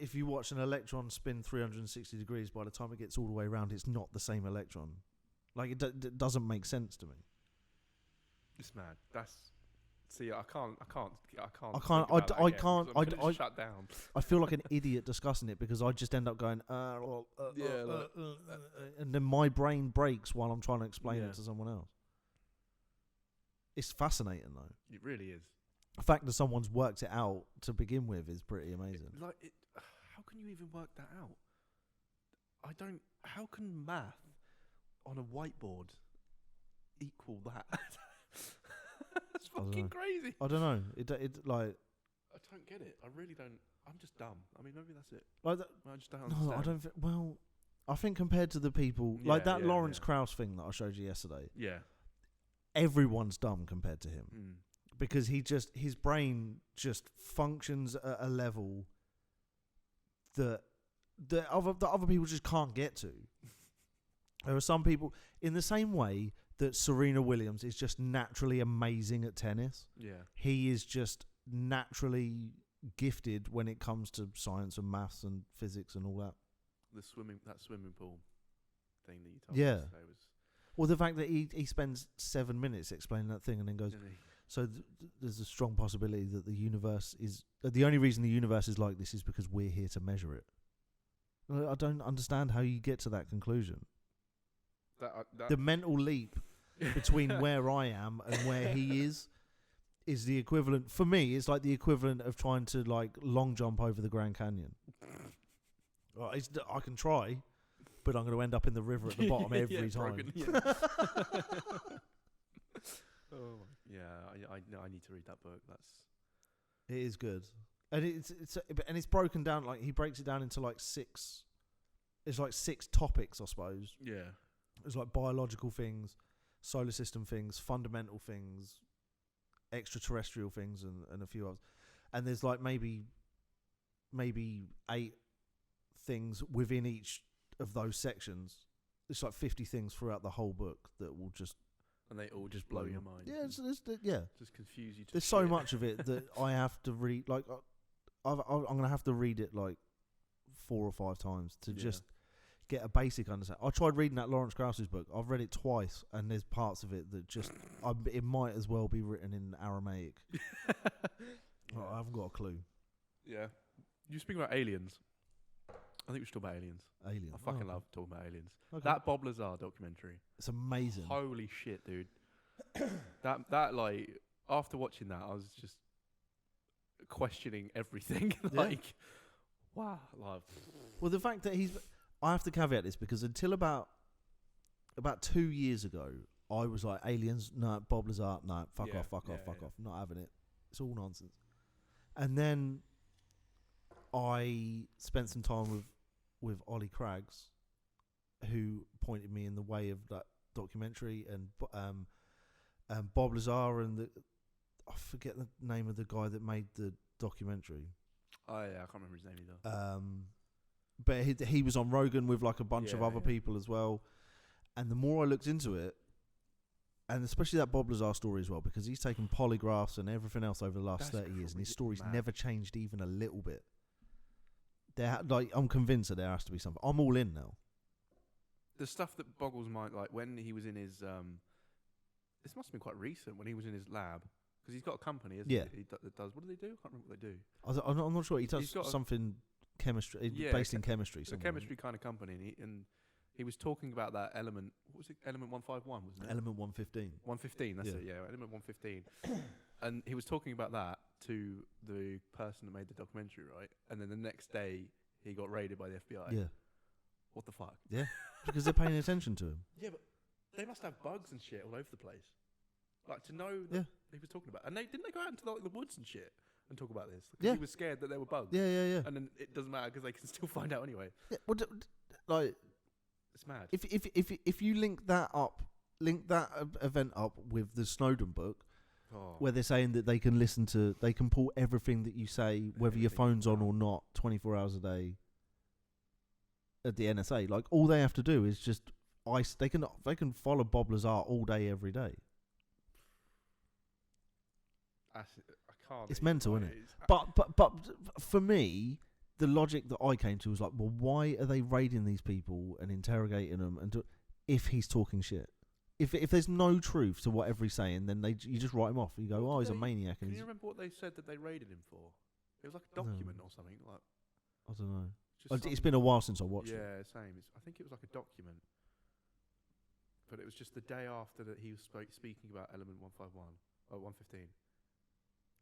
if you watch an electron spin 360 degrees, by the time it gets all the way around, it's not the same electron. Like it doesn't make sense to me. It's mad. See, I can't shut down. I feel like an idiot discussing it because I just end up going, and then my brain breaks while I'm trying to explain it to someone else. It's fascinating though. It really is. The fact that someone's worked it out to begin with is pretty amazing. How can you even work that out? How can math on a whiteboard equal that? That's fucking crazy. I don't know. It like. I don't get it. I really don't. I'm just dumb. I mean, maybe that's it. Like I just don't understand. No, I don't. Well, I think compared to the people like that Lawrence Krauss thing that I showed you yesterday. Yeah. Everyone's dumb compared to him because his brain just functions at a level that other people just can't get to. There are some people in the same way that Serena Williams is just naturally amazing at tennis. Yeah. He is just naturally gifted when it comes to science and maths and physics and all that. That swimming pool thing that you told me yesterday was... Well, the fact that he spends 7 minutes explaining that thing and then goes, so there's a strong possibility that the universe is... the only reason the universe is like this is because we're here to measure it. I don't understand how you get to that conclusion. The mental leap between where I am and where he is the equivalent... For me, it's like the equivalent of trying to like long jump over the Grand Canyon. I can try... but I'm going to end up in the river at the bottom every time. I need to read that book. It is good, and it's broken down. Like he breaks it down into like 6. It's like 6 topics, I suppose. Yeah, it's like biological things, solar system things, fundamental things, extraterrestrial things, and a few others. And there's like maybe 8 things within each of those sections. It's like 50 things throughout the whole book that will just... And they all just blow your mind. Yeah, just confuse you. There's so much of it that I have to read. Like, I'm going to have to read it like 4 or 5 times to just get a basic understanding. I tried reading that Lawrence Krauss's book. I've read it twice, and there's parts of it that just... it might as well be written in Aramaic. I haven't got a clue. Yeah. You speak about aliens. I think we should talk about aliens. I fucking love talking about aliens. Okay. That Bob Lazar documentary. It's amazing. Holy shit, dude. that like, after watching that, I was just questioning everything. Like, wow. Well, the fact that I have to caveat this because until about 2 years ago, I was like, aliens, no, Bob Lazar, no, fuck off, not having it. It's all nonsense. And then I spent some time with Ollie Craggs, who pointed me in the way of that documentary, and Bob Lazar and I forget the name of the guy that made the documentary. Oh yeah, I can't remember his name either. But he was on Rogan with like a bunch of other people as well. And the more I looked into it, and especially that Bob Lazar story as well, because he's taken polygraphs and everything else over the last 30 years, and his story's never changed even a little bit. I'm convinced that there has to be something. I'm all in now. The stuff that boggles my like when he was in his this must have been quite recent when he was in his lab because he's got a company, isn't he? That does. What do they do? I can't remember what they do. I'm not sure. He does something chemistry based in chemistry. It's a chemistry kind of company, and he was talking about that element. What was it? Element 151, wasn't it? Element 115. 115. That's it. Yeah, element 115. And he was talking about that to the person that made the documentary, right? And then the next day he got raided by the FBI. Yeah. What the fuck? Yeah. Because they're paying attention to him. Yeah, but they must have bugs and shit all over the place. Like to know that he was talking about. And didn't they go out into the woods and shit and talk about this? Because he was scared that there were bugs. Yeah. And then it doesn't matter because they can still find out anyway. Yeah, well, like it's mad. If you link that event up with the Snowden book, where they're saying that they can they can pull everything that you say, whether your phone's on or not, 24 hours a day. At the NSA, like all they have to do is just they can follow Bob Lazar all day, every day. I can't. It's mental, isn't it? But for me, the logic that I came to was like, well, why are they raiding these people and interrogating them if he's talking shit? If there's no truth to whatever he's saying, then you just write him off. You go, he's a maniac. Can you remember what they said that they raided him for? It was like a document or something. Like I don't know. It's been a while since I watched it. Yeah, same. I think it was like a document. But it was just the day after that he was speaking about element 151 or 115.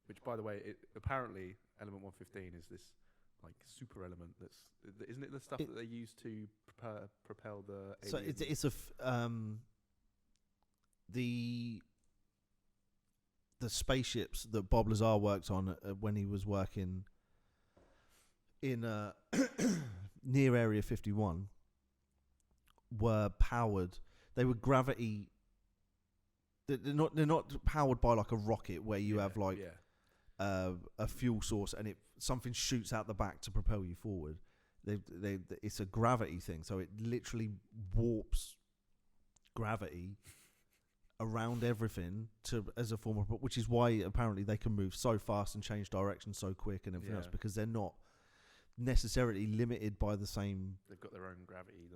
Which, by the way, apparently element 115 is this like super element isn't it the stuff that they use to propel the aliens? So the spaceships that Bob Lazar worked on when he was working in near Area 51 were powered. They were gravity. They're not powered by like a rocket where you have like a fuel source and something shoots out the back to propel you forward. It's a gravity thing, so it literally warps gravity around everything as a form of, which is why apparently they can move so fast and change direction so quick and everything else, because they're not necessarily limited by the same. They've got their own gravity.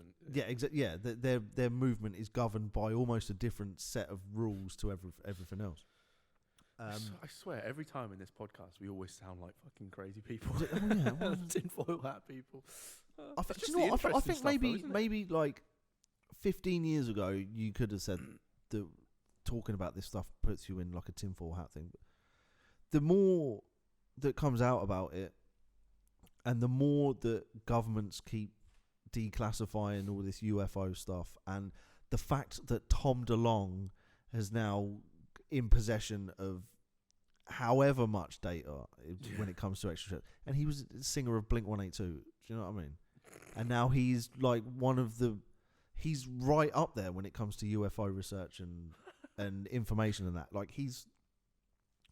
Their movement is governed by almost a different set of rules to everything else. I swear, every time in this podcast, we always sound like fucking crazy people. Tinfoil hat people. I think maybe like 15 years ago, you could have said that talking about this stuff puts you in like a tinfoil hat thing. But the more that comes out about it, and the more that governments keep declassifying all this UFO stuff, and the fact that Tom DeLonge is now in possession of however much data when it comes to extraterrestrial, and he was a singer of Blink-182. Do you know what I mean? And now he's like he's right up there when it comes to UFO research and information and that. Like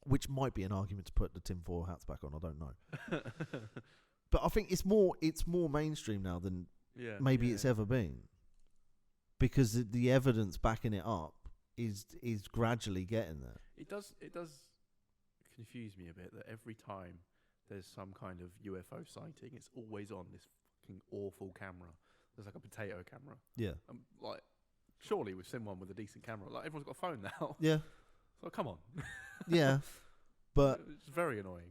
which might be an argument to put the tinfoil hats back on. I don't know. But I think it's more mainstream now than maybe it's ever been, because the evidence backing it up is gradually getting there. It does confuse me a bit that every time there's some kind of UFO sighting, it's always on this fucking awful camera. There's like a potato camera. Yeah. Like, surely we've seen one with a decent camera. Like, everyone's got a phone now. Yeah. So come on. Yeah. But it's very annoying.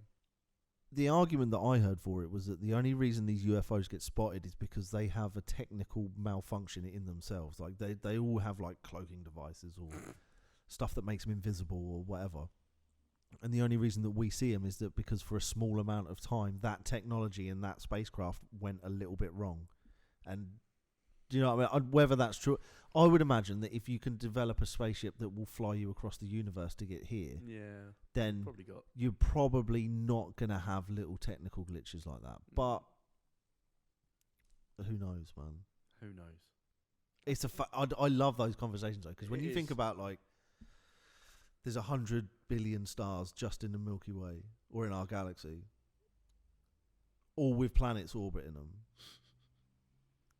The argument that I heard for it was that the only reason these UFOs get spotted is because they have a technical malfunction in themselves. Like they all have like cloaking devices or stuff that makes them invisible or whatever. And the only reason that we see them is that because for a small amount of time, that technology in that spacecraft went a little bit wrong. And do you know what I mean? Whether that's true, I would imagine that if you can develop a spaceship that will fly you across the universe to get here, then you're probably not going to have little technical glitches like that. But who knows, man? Who knows? It's I love those conversations though, because when you think about like, there's 100 billion stars just in the Milky Way or in our galaxy, all with planets orbiting them.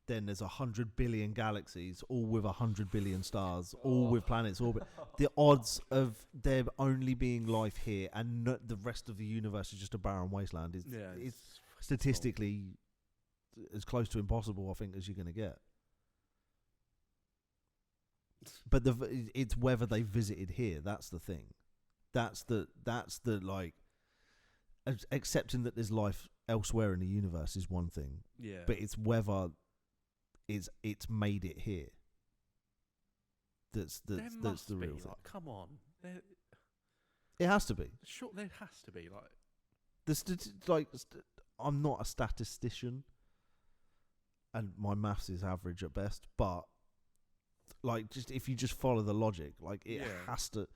Then there's 100 billion galaxies, all with 100 billion stars, all with planets orbit. The odds of there only being life here and the rest of the universe is just a barren wasteland is statistically as close to impossible, I think, as you're going to get. But it's whether they visited here. That's the thing. That's the like, accepting that there's life elsewhere in the universe is one thing. Yeah. But it's whether it's made it here. That's the real thing. Like, come on. It has to be. Sure, there has to be like. I'm not a statistician, and my maths is average at best. But like, just if you just follow the logic, like it has to.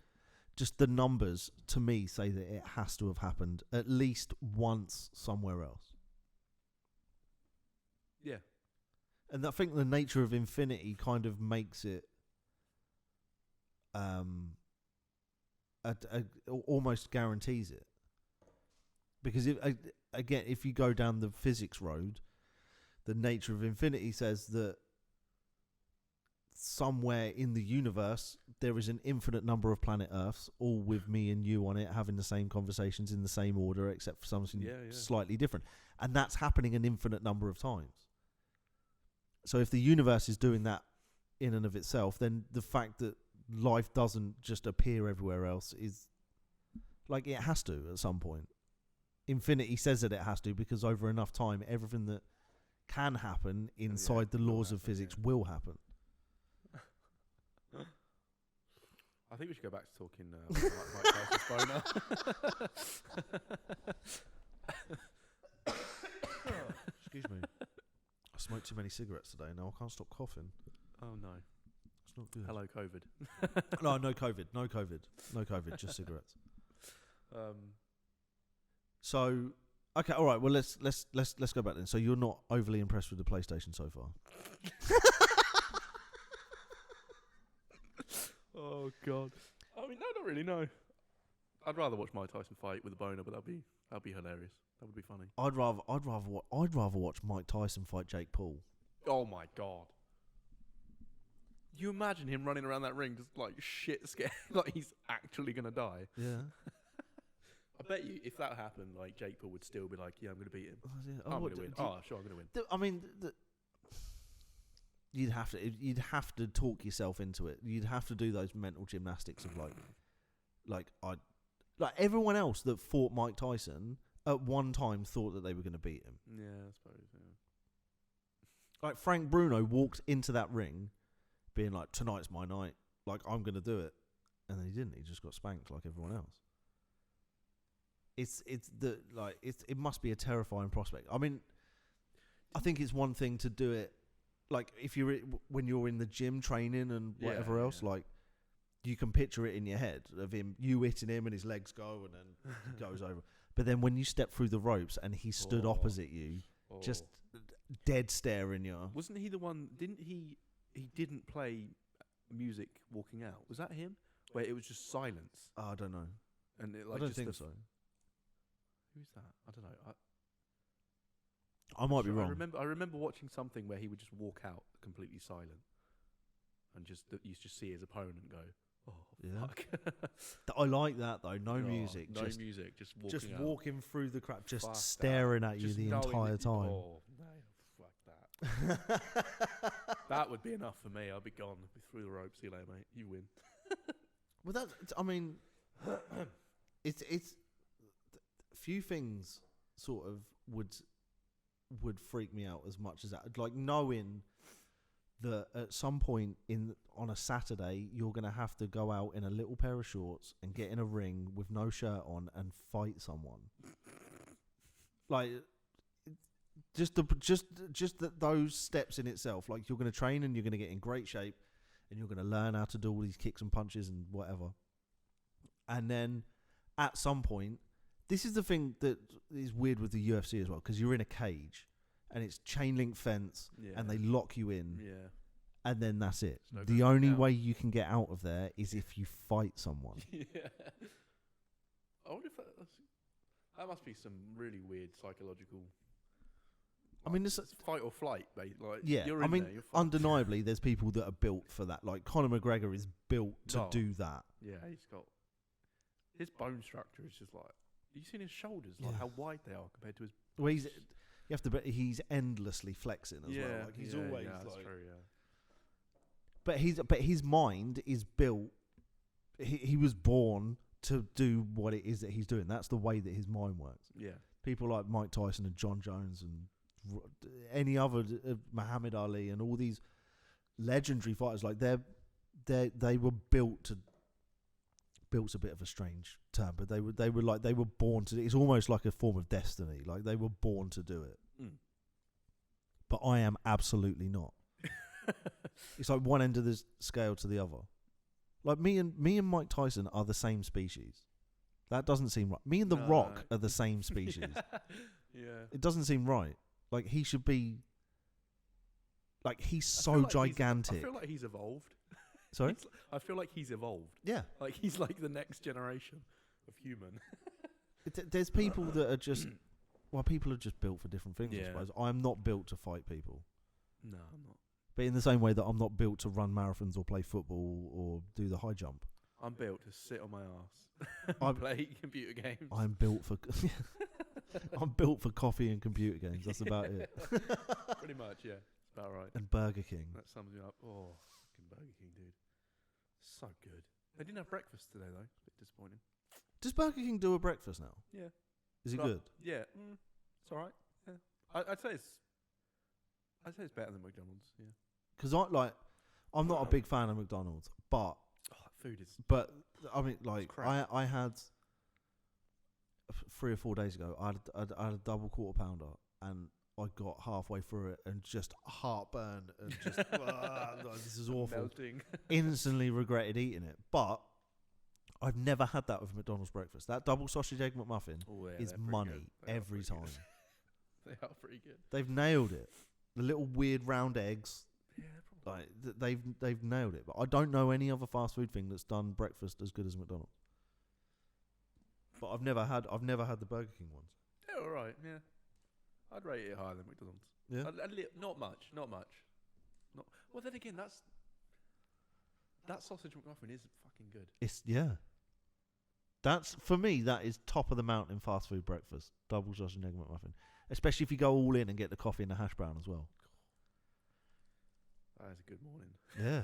Just the numbers to me say that it has to have happened at least once somewhere else. Yeah. And I think the nature of infinity kind of makes it almost guarantees it. Because if you go down the physics road, the nature of infinity says that somewhere in the universe there is an infinite number of planet Earths, all with me and you on it, having the same conversations in the same order, except for something slightly different. And that's happening an infinite number of times. So if the universe is doing that in and of itself, then the fact that life doesn't just appear everywhere else is like, it has to at some point. Infinity says that it has to, because over enough time, everything that can happen inside the laws of physics will happen. I think we should go back to talking Mike Tyson's boner. Excuse me. I smoked too many cigarettes today. Now I can't stop coughing. Oh no. It's not good. Hello, COVID. No COVID. No COVID. Just cigarettes. So, okay, all right. Well, let's go back then. So you're not overly impressed with the PlayStation so far? Oh God. I mean, no, not really. No. I'd rather watch Mike Tyson fight with a boner, but that'd be hilarious. That would be funny. I'd rather watch Mike Tyson fight Jake Paul. Oh my God. You imagine him running around that ring just like shit scared, like he's actually gonna die. Yeah. I bet you if that happened, like Jake Paul would still be like, "Yeah, I'm gonna beat him. I'm gonna win. Sure, I'm gonna win." I mean, you'd have to talk yourself into it. You'd have to do those mental gymnastics of like everyone else that fought Mike Tyson at one time thought that they were going to beat him. Yeah, I suppose. Yeah. Like Frank Bruno walked into that ring, being like, "Tonight's my night. Like I'm going to do it," and then he didn't. He just got spanked like everyone else. It must be a terrifying prospect. I mean, I think it's one thing to do it. Like if when you're in the gym training and whatever else, like you can picture it in your head of you hitting him and his legs go and then he goes over. But then when you step through the ropes and he stood opposite you, just dead staring you. Wasn't he the one? Didn't he? He didn't play music walking out. Was that him? Where it was just silence. I don't know. And it, I don't think so. Who's that? I don't know. I might be wrong. I remember watching something where he would just walk out completely silent, and you just see his opponent go, "Oh, fuck." I like that though. No music. No music. Just walking just out. walking through the crowd, just staring at you the entire time. Oh no, fuck that. That would be enough for me. I'd be gone. I'd be through the ropes. See you later, mate. You win. Well, I mean, it's few things sort of would freak me out as much as that. Like knowing that at some point on a Saturday you're going to have to go out in a little pair of shorts and get in a ring with no shirt on and fight someone. Like those steps in itself. Like you're going to train and you're going to get in great shape and you're going to learn how to do all these kicks and punches and whatever. And then at some point, this is the thing that is weird with the UFC as well, because you're in a cage and it's chain link fence and they lock you in. Yeah. And then that's it. The only way you can get out of there is if you fight someone. Yeah. I wonder if that must be some really weird psychological. I mean, it's fight or flight, mate. Like, you're in there, undeniably, there's people that are built for that. Like Conor McGregor is built to do that. Yeah, he's got his bone structure is just like. You seen his shoulders, like how wide they are compared to his. Well, You have to, but he's endlessly flexing as well. Like he's always that's like. true, yeah. But his mind is built. He was born to do what it is that he's doing. That's the way that his mind works. Yeah. People like Mike Tyson and John Jones and any other Muhammad Ali and all these legendary fighters, like they were built to. Built's a bit of a strange term, but they were born to. It's almost like a form of destiny. Like they were born to do it. But I am absolutely not. It's like one end of the scale to the other. Like me and Mike Tyson are the same species. That doesn't seem right. Me and The Rock are the same species. Yeah. It doesn't seem right. Like he should be. Like he's so gigantic. I feel like he's evolved. Sorry? I feel like he's evolved. Yeah. Like he's like the next generation of human. There's people that are just. Well, people are just built for different things, I Yeah. suppose. I'm not built to fight people. No, I'm not. But in the same way that I'm not built to run marathons or play football or do the high jump. I'm built to sit on my ass and play computer games. I'm built for I'm built for coffee and computer games. That's about it. Pretty much, yeah. That's about right. And Burger King. That sums me up. Oh, fucking Burger King, dude. So good. They didn't have breakfast today, though. A bit disappointing. Does Burger King do a breakfast now? Yeah. Is it good? Yeah. It's all right. Yeah. I'd say it's better than McDonald's, yeah. Because I'm not a big fan of McDonald's, but food is. But I mean, like crap. I had 3 or 4 days ago. I had a double quarter pounder, and I got halfway through it and just heartburn and just this is awful. Melting. Instantly regretted eating it, but I've never had that with McDonald's breakfast. That double sausage egg McMuffin is money every time. They are pretty good. They've nailed it. The little weird round eggs. Yeah, probably. Like they've nailed it. But I don't know any other fast food thing that's done breakfast as good as McDonald's. But I've never had the Burger King ones. They're all right. Yeah, I'd rate it higher than McDonald's. Yeah, not much. Well, then again, that sausage McMuffin is fucking good. That's for me. That is top of the mountain fast food breakfast. Double sausage and egg McMuffin, especially if you go all in and get the coffee and the hash brown as well. That is a good morning. Yeah,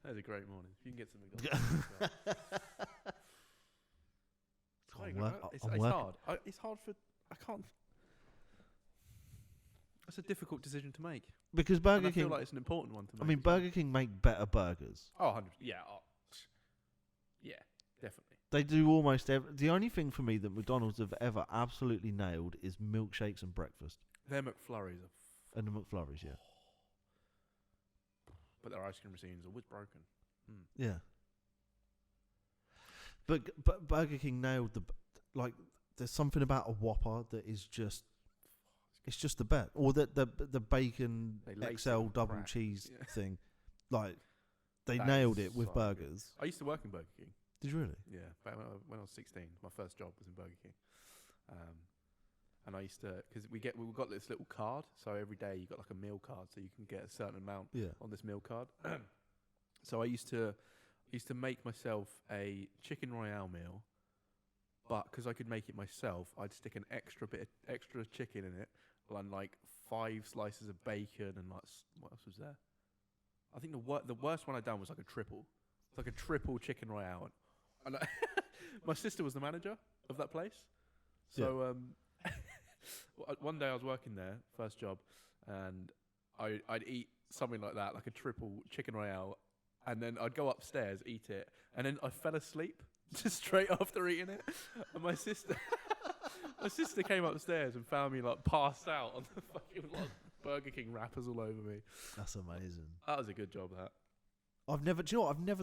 that is a great morning. If you can get some McDonald's. It's hard. It's hard for. I can't. It's a difficult decision to make. Because Burger King. I feel like it's an important one to make. I mean, Burger King make better burgers. Oh, 100%. Yeah. Yeah, definitely. They do almost the only thing for me that McDonald's have ever absolutely nailed is milkshakes and breakfast. Their McFlurries are. And the McFlurries, yeah. But their ice cream machines are always broken. Yeah. But Burger King nailed there's something about a Whopper that is just. It's just the best. Or the bacon XL double cheese thing. Like, they nailed it with burgers. Good. I used to work in Burger King. Did you really? Yeah. Back when I was 16, my first job was in Burger King. And I used to, because we got this little card. So every day you got like a meal card. So you can get a certain amount on this meal card. So I used to make myself a chicken royale meal. But because I could make it myself, I'd stick an extra chicken in it. And like 5 slices of bacon and like what else was there? I think the worst one I'd done was like a triple. It's like a triple chicken royale. And my sister was the manager of that place. So one day I was working there, first job, and I'd eat something like that, like a triple chicken royale, and then I'd go upstairs, eat it, and then I fell asleep just straight after eating it. And my sister came upstairs and found me like passed out on the fucking like Burger King wrappers all over me. That's amazing. That was a good job. That I've never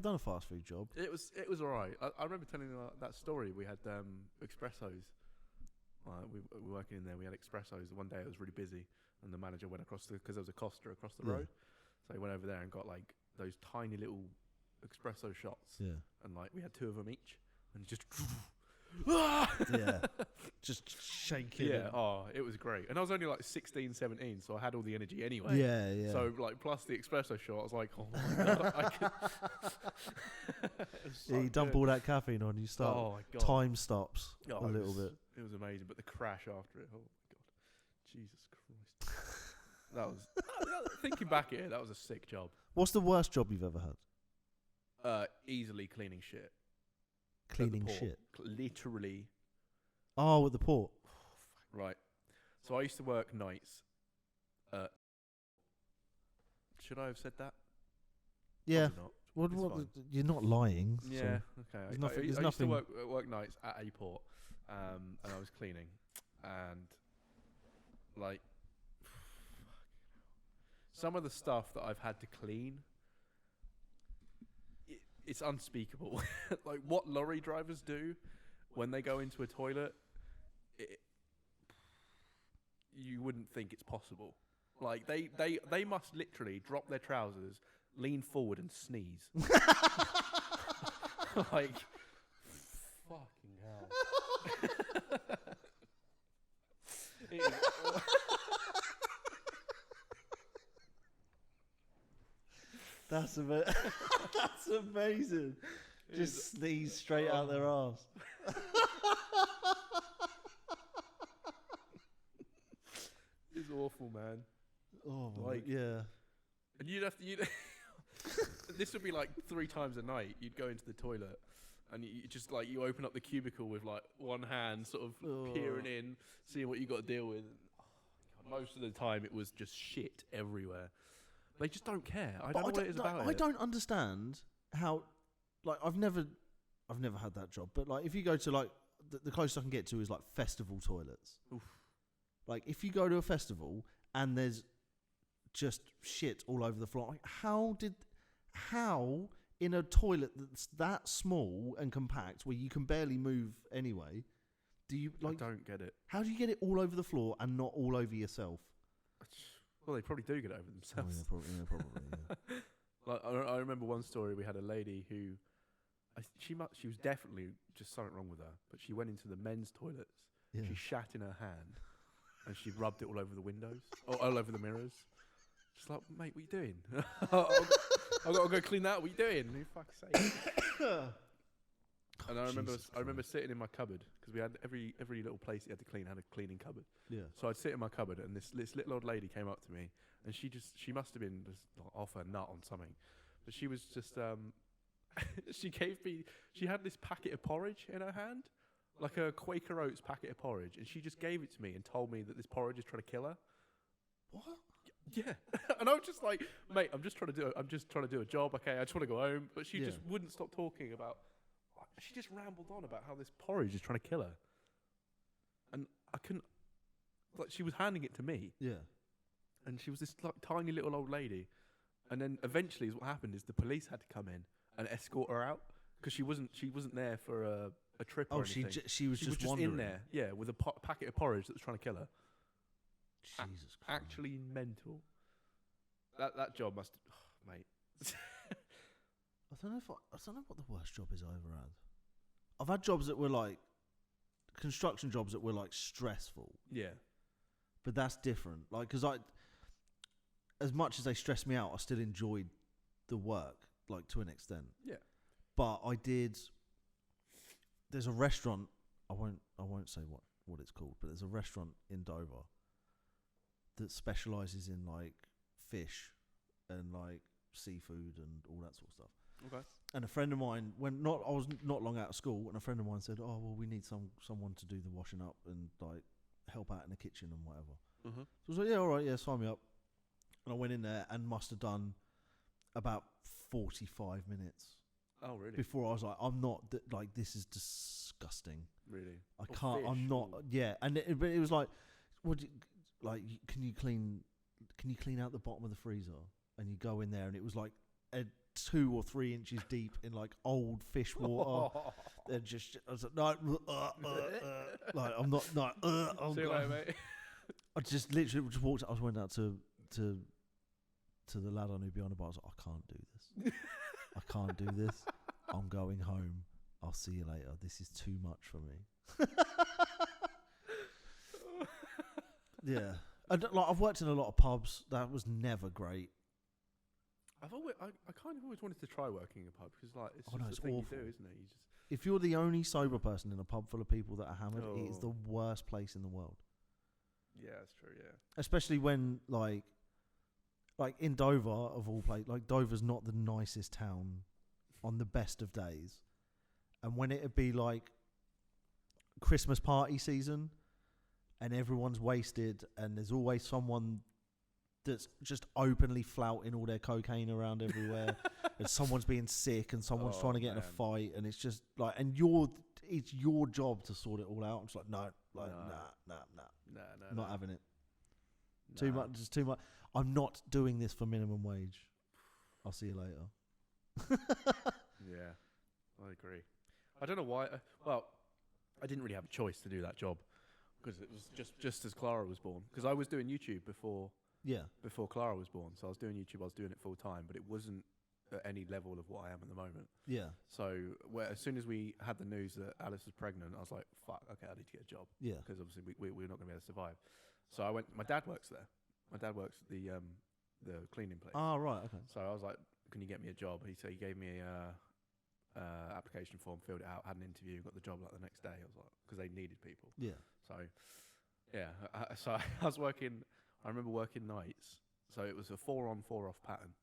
done a fast food job. It was alright. I remember telling you that story. We had espressos. We were working in there. We had espressos. One day it was really busy, and the manager went across because there was a Costa across the road. So he went over there and got like those tiny little espresso shots. Yeah. And like we had 2 of them each, and just. Just shaking. Yeah, it was great. And I was only like 16, 17, so I had all the energy anyway. Yeah. So like plus the espresso shot, I was like, oh my god, you dump all that caffeine on, you start time stops a little bit. It was amazing, but the crash after it, oh my god. Jesus Christ. That was thinking back at it. That was a sick job. What's the worst job you've ever had? Easily cleaning shit. Cleaning shit. Literally. Oh, at the port. Right. So I used to work nights. Should I have said that? Yeah. Probably not. What? You're not lying. Yeah. So Okay. there's nothing. I used to work nights at a port, and I was cleaning, and like some of the stuff that I've had to clean, it's unspeakable. Like what lorry drivers do when they go into a toilet, you wouldn't think it's possible. Like they must literally drop their trousers, lean forward and sneeze. Like fucking hell. That's that's amazing. Just sneeze straight out their arse. It's awful, man. Oh, like yeah. And you'd have to. This would be like 3 times a night. You'd go into the toilet, and you just like you open up the cubicle with like one hand, sort of peering in, seeing what you got to deal with. Most of the time, it was just shit everywhere. They just don't care. I don't know what it is about it. I don't understand how. Like I've never had that job, but like if you go to like the closest I can get to is like festival toilets. Oof. Like if you go to a festival and there's just shit all over the floor, like how in a toilet that's that small and compact where you can barely move anyway, do you like? I don't get it. How do you get it all over the floor and not all over yourself? Well, they probably do get it over themselves. Oh, yeah, probably. Yeah. Like I remember one story. We had a lady who, she was definitely just something wrong with her. But she went into the men's toilets. Yeah. She shat in her hand, and she rubbed it all over the windows, all over the mirrors. She's like, "Mate, what are you doing? I've got to go clean that. What are you doing? For fuck's sake." And I remember sitting in my cupboard because we had every little place you had to clean had a cleaning cupboard. Yeah. So I'd sit in my cupboard, and this little old lady came up to me, and she must have been just off her nut on something, but she was just she had this packet of porridge in her hand, like a Quaker Oats packet of porridge, and she just gave it to me and told me that this porridge is trying to kill her. What? Yeah. And I was just like, mate, I'm just trying to do a job. Okay, I just want to go home, but she just wouldn't stop talking about. She just rambled on about how this porridge is trying to kill her. And I couldn't... Like, she was handing it to me. Yeah. And she was this like tiny little old lady. And then eventually what happened is the police had to come in and escort her out. Because she wasn't there for a trip or anything. She was just in there, yeah, with a packet of porridge that was trying to kill her. Jesus Christ. Actually mental. That job must... Oh, mate. I don't know what the worst job is I ever had. I've had jobs that were like construction jobs that were like stressful. Yeah. But that's different. Like, because as much as they stressed me out, I still enjoyed the work, like to an extent. Yeah. But there's a restaurant. I won't say what it's called, but there's a restaurant in Dover that specialises in like fish and like seafood and all that sort of stuff. Okay. And a friend of mine, I was not long out of school, and a friend of mine said, "Oh, well, we need someone to do the washing up and like help out in the kitchen and whatever." Mm-hmm. So I was like, "Yeah, all right, yeah, sign me up." And I went in there and must have done about 45 minutes. Oh, really? Before I was like, "I'm not like this is disgusting." Really? I can't. I'm not. Yeah, and but it was like, can you clean out the bottom of the freezer? And you go in there, and it was like 2 or 3 inches deep in like old fish water. And just, I was like, no, like I'm not, no. See you later, mate. I just literally just walked. I went out to the lad I knew behind the bar. I was like, I can't do this. I can't do this. I'm going home. I'll see you later. This is too much for me. Yeah, and like I've worked in a lot of pubs. That was never great. I kind of always wanted to try working in a pub because like it's it's the thing awful. you do, isn't it? You just If you're the only sober person in a pub full of people that are hammered, it is the worst place in the world. Yeah, that's true. Yeah. Especially when like in Dover of all places, like Dover's not the nicest town on the best of days, and when it'd be like Christmas party season, and everyone's wasted, and there's always someone that's just openly flouting all their cocaine around everywhere, and someone's being sick, and someone's trying to get in a fight, and it's just like, and it's your job to sort it all out. I'm just like, nah, not having it. Too much, just too much. I'm not doing this for minimum wage. I'll see you later. Yeah, I agree. I don't know why. Well, I didn't really have a choice to do that job because it was just as Clara was born. Because I was doing YouTube before Clara was born. So I was doing YouTube. I was doing it full time, but it wasn't at any level of what I am at the moment. Yeah. So as soon as we had the news that Alice was pregnant, I was like, "Fuck, okay, I need to get a job." Yeah. Because obviously we're not going to be able to survive. So I went. My dad works there. My dad works at the cleaning place. Oh, right. Okay. So I was like, "Can you get me a job?" He gave me a application form, filled it out, had an interview, got the job like the next day. I was like, because they needed people. Yeah. So yeah, so I was working. I remember working nights. So it was a 4-on, 4-off pattern.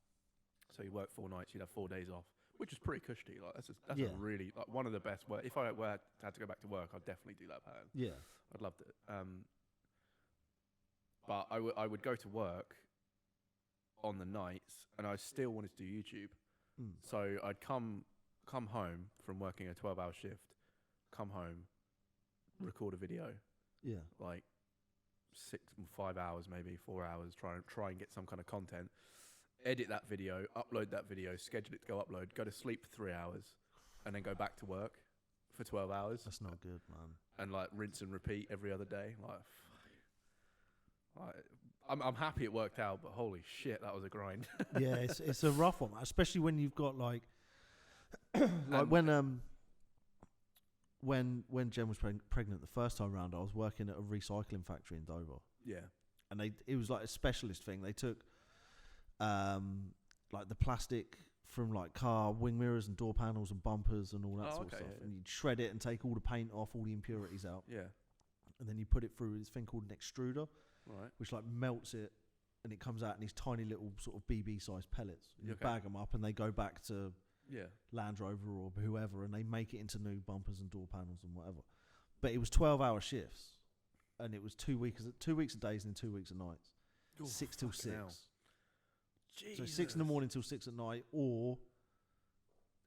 So you work 4 nights, you'd have 4 days off, which is pretty cushy. Like that's a really like one of the best work. If I had to go back to work, I'd definitely do that pattern. Yeah. I'd loved it. But I would go to work on the nights, and I still wanted to do YouTube. So I'd come home from working a 12-hour shift, come home, record a video. Yeah. Like 5 hours, maybe 4 hours, try and get some kind of content, edit that video, upload that video, schedule it to go upload, go to sleep for 3 hours, and then go back to work for 12 hours. That's not good, man. And like rinse and repeat every other day. I'm happy it worked out, but holy shit, that was a grind. Yeah, it's a rough one, especially when you've got like when Jen was pregnant the first time round, I was working at a recycling factory in Dover. Yeah, and it was like a specialist thing. They took like the plastic from like car wing mirrors and door panels and bumpers and all that sort of stuff, and you'd shred it and take all the paint off, all the impurities out. Yeah, and then you put it through this thing called an extruder. Right. Which like melts it, and it comes out in these tiny little sort of BB-sized pellets. You bag them up, and they go back to Land Rover or whoever, and they make it into new bumpers and door panels and whatever. But it was 12-hour shifts, and it was 2 weeks of days and 2 weeks of nights. Ooh, 6 till 6. So 6 in the morning till 6 at night, or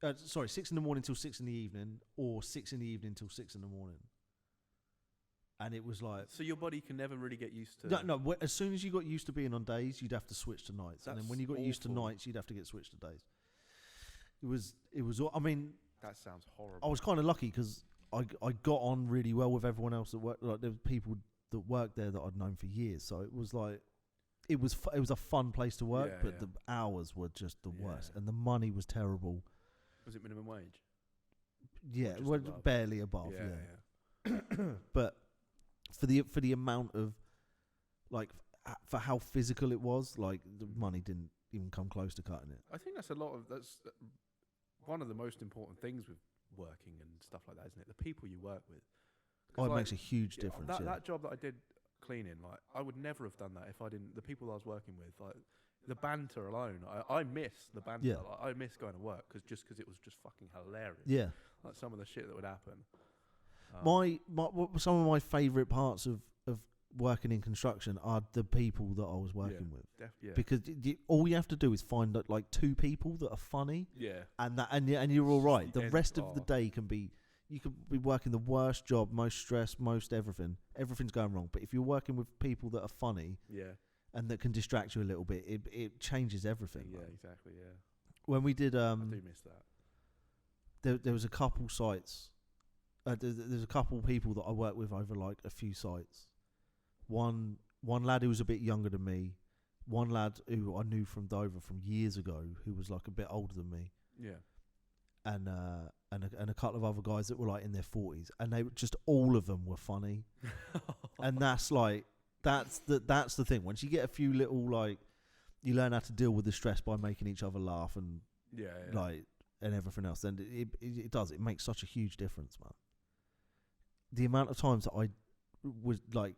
6 in the morning till 6 in the evening, or 6 in the evening till 6 in the morning. And it was like... So your body can never really get used to... No, as soon as you got used to being on days, you'd have to switch to nights. And then when you got used to nights, you'd have to get switched to days. It was. I mean... That sounds horrible. I was kind of lucky because I got on really well with everyone else that worked. Like, there were people that worked there that I'd known for years. So it was like... It was a fun place to work, but the hours were just the worst. And the money was terrible. Was it minimum wage? Yeah, it was barely above, yeah. But... For the amount of, like, for how physical it was, like, the money didn't even come close to cutting it. I think that's one of the most important things with working and stuff like that, isn't it? The people you work with. Oh, it makes a huge difference. That job that I did cleaning, like, I would never have done that if I didn't. The people I was working with, like, the banter alone, I miss the banter. Yeah. Like, I miss going to work because it was just fucking hilarious. Yeah. Like some of the shit that would happen. Some of my favourite parts of working in construction are the people that I was working with. Because all you have to do is find like 2 people that are funny. Yeah. And you're all right. The rest of the day you could be working the worst job, most stress, most everything. Everything's going wrong. But if you're working with people that are funny, and that can distract you a little bit, it changes everything. Yeah, exactly. Yeah. When we did, I do miss that. There was a couple sites. There's a couple people that I worked with over like a few sites. One lad who was a bit younger than me, one lad who I knew from Dover from years ago who was like a bit older than me. Yeah. And a couple of other guys that were like in their 40s, and they just all of them were funny. And that's the thing. Once you get a few little, like, you learn how to deal with the stress by making each other laugh and like and everything else. Then it makes such a huge difference, man. The amount of times that I was like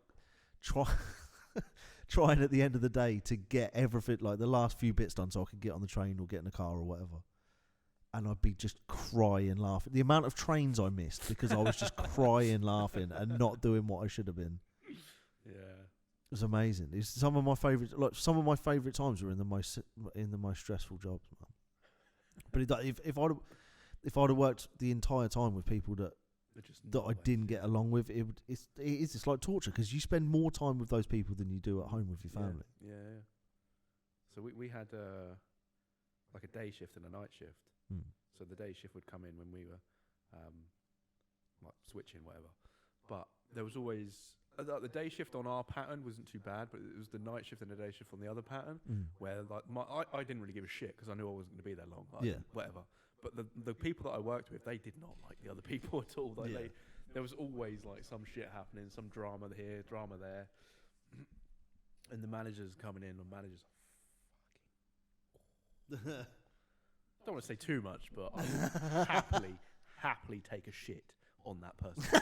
trying at the end of the day to get everything, like the last few bits done so I could get on the train or get in a car or whatever. And I'd be just crying, laughing. The amount of trains I missed because I was just crying, laughing, and not doing what I should have been. Yeah. It was amazing. It's some of my favourite times were in the most stressful jobs, man. But if I'd have worked the entire time with people that I didn't get along with, it's like torture because you spend more time with those people than you do at home with your family. Yeah. So we had like a day shift and a night shift. So the day shift would come in when we were like switching, whatever. But there was always the day shift on our pattern wasn't too bad, but it was the night shift and the day shift on the other pattern where like I didn't really give a shit because I knew I wasn't going to be there long. Whatever. But the people that I worked with, they did not like the other people at all. Like there was always like some shit happening, some drama here, drama there, and the managers coming in, and managers are fucking. Don't want to say too much, but I would happily take a shit on that person's face.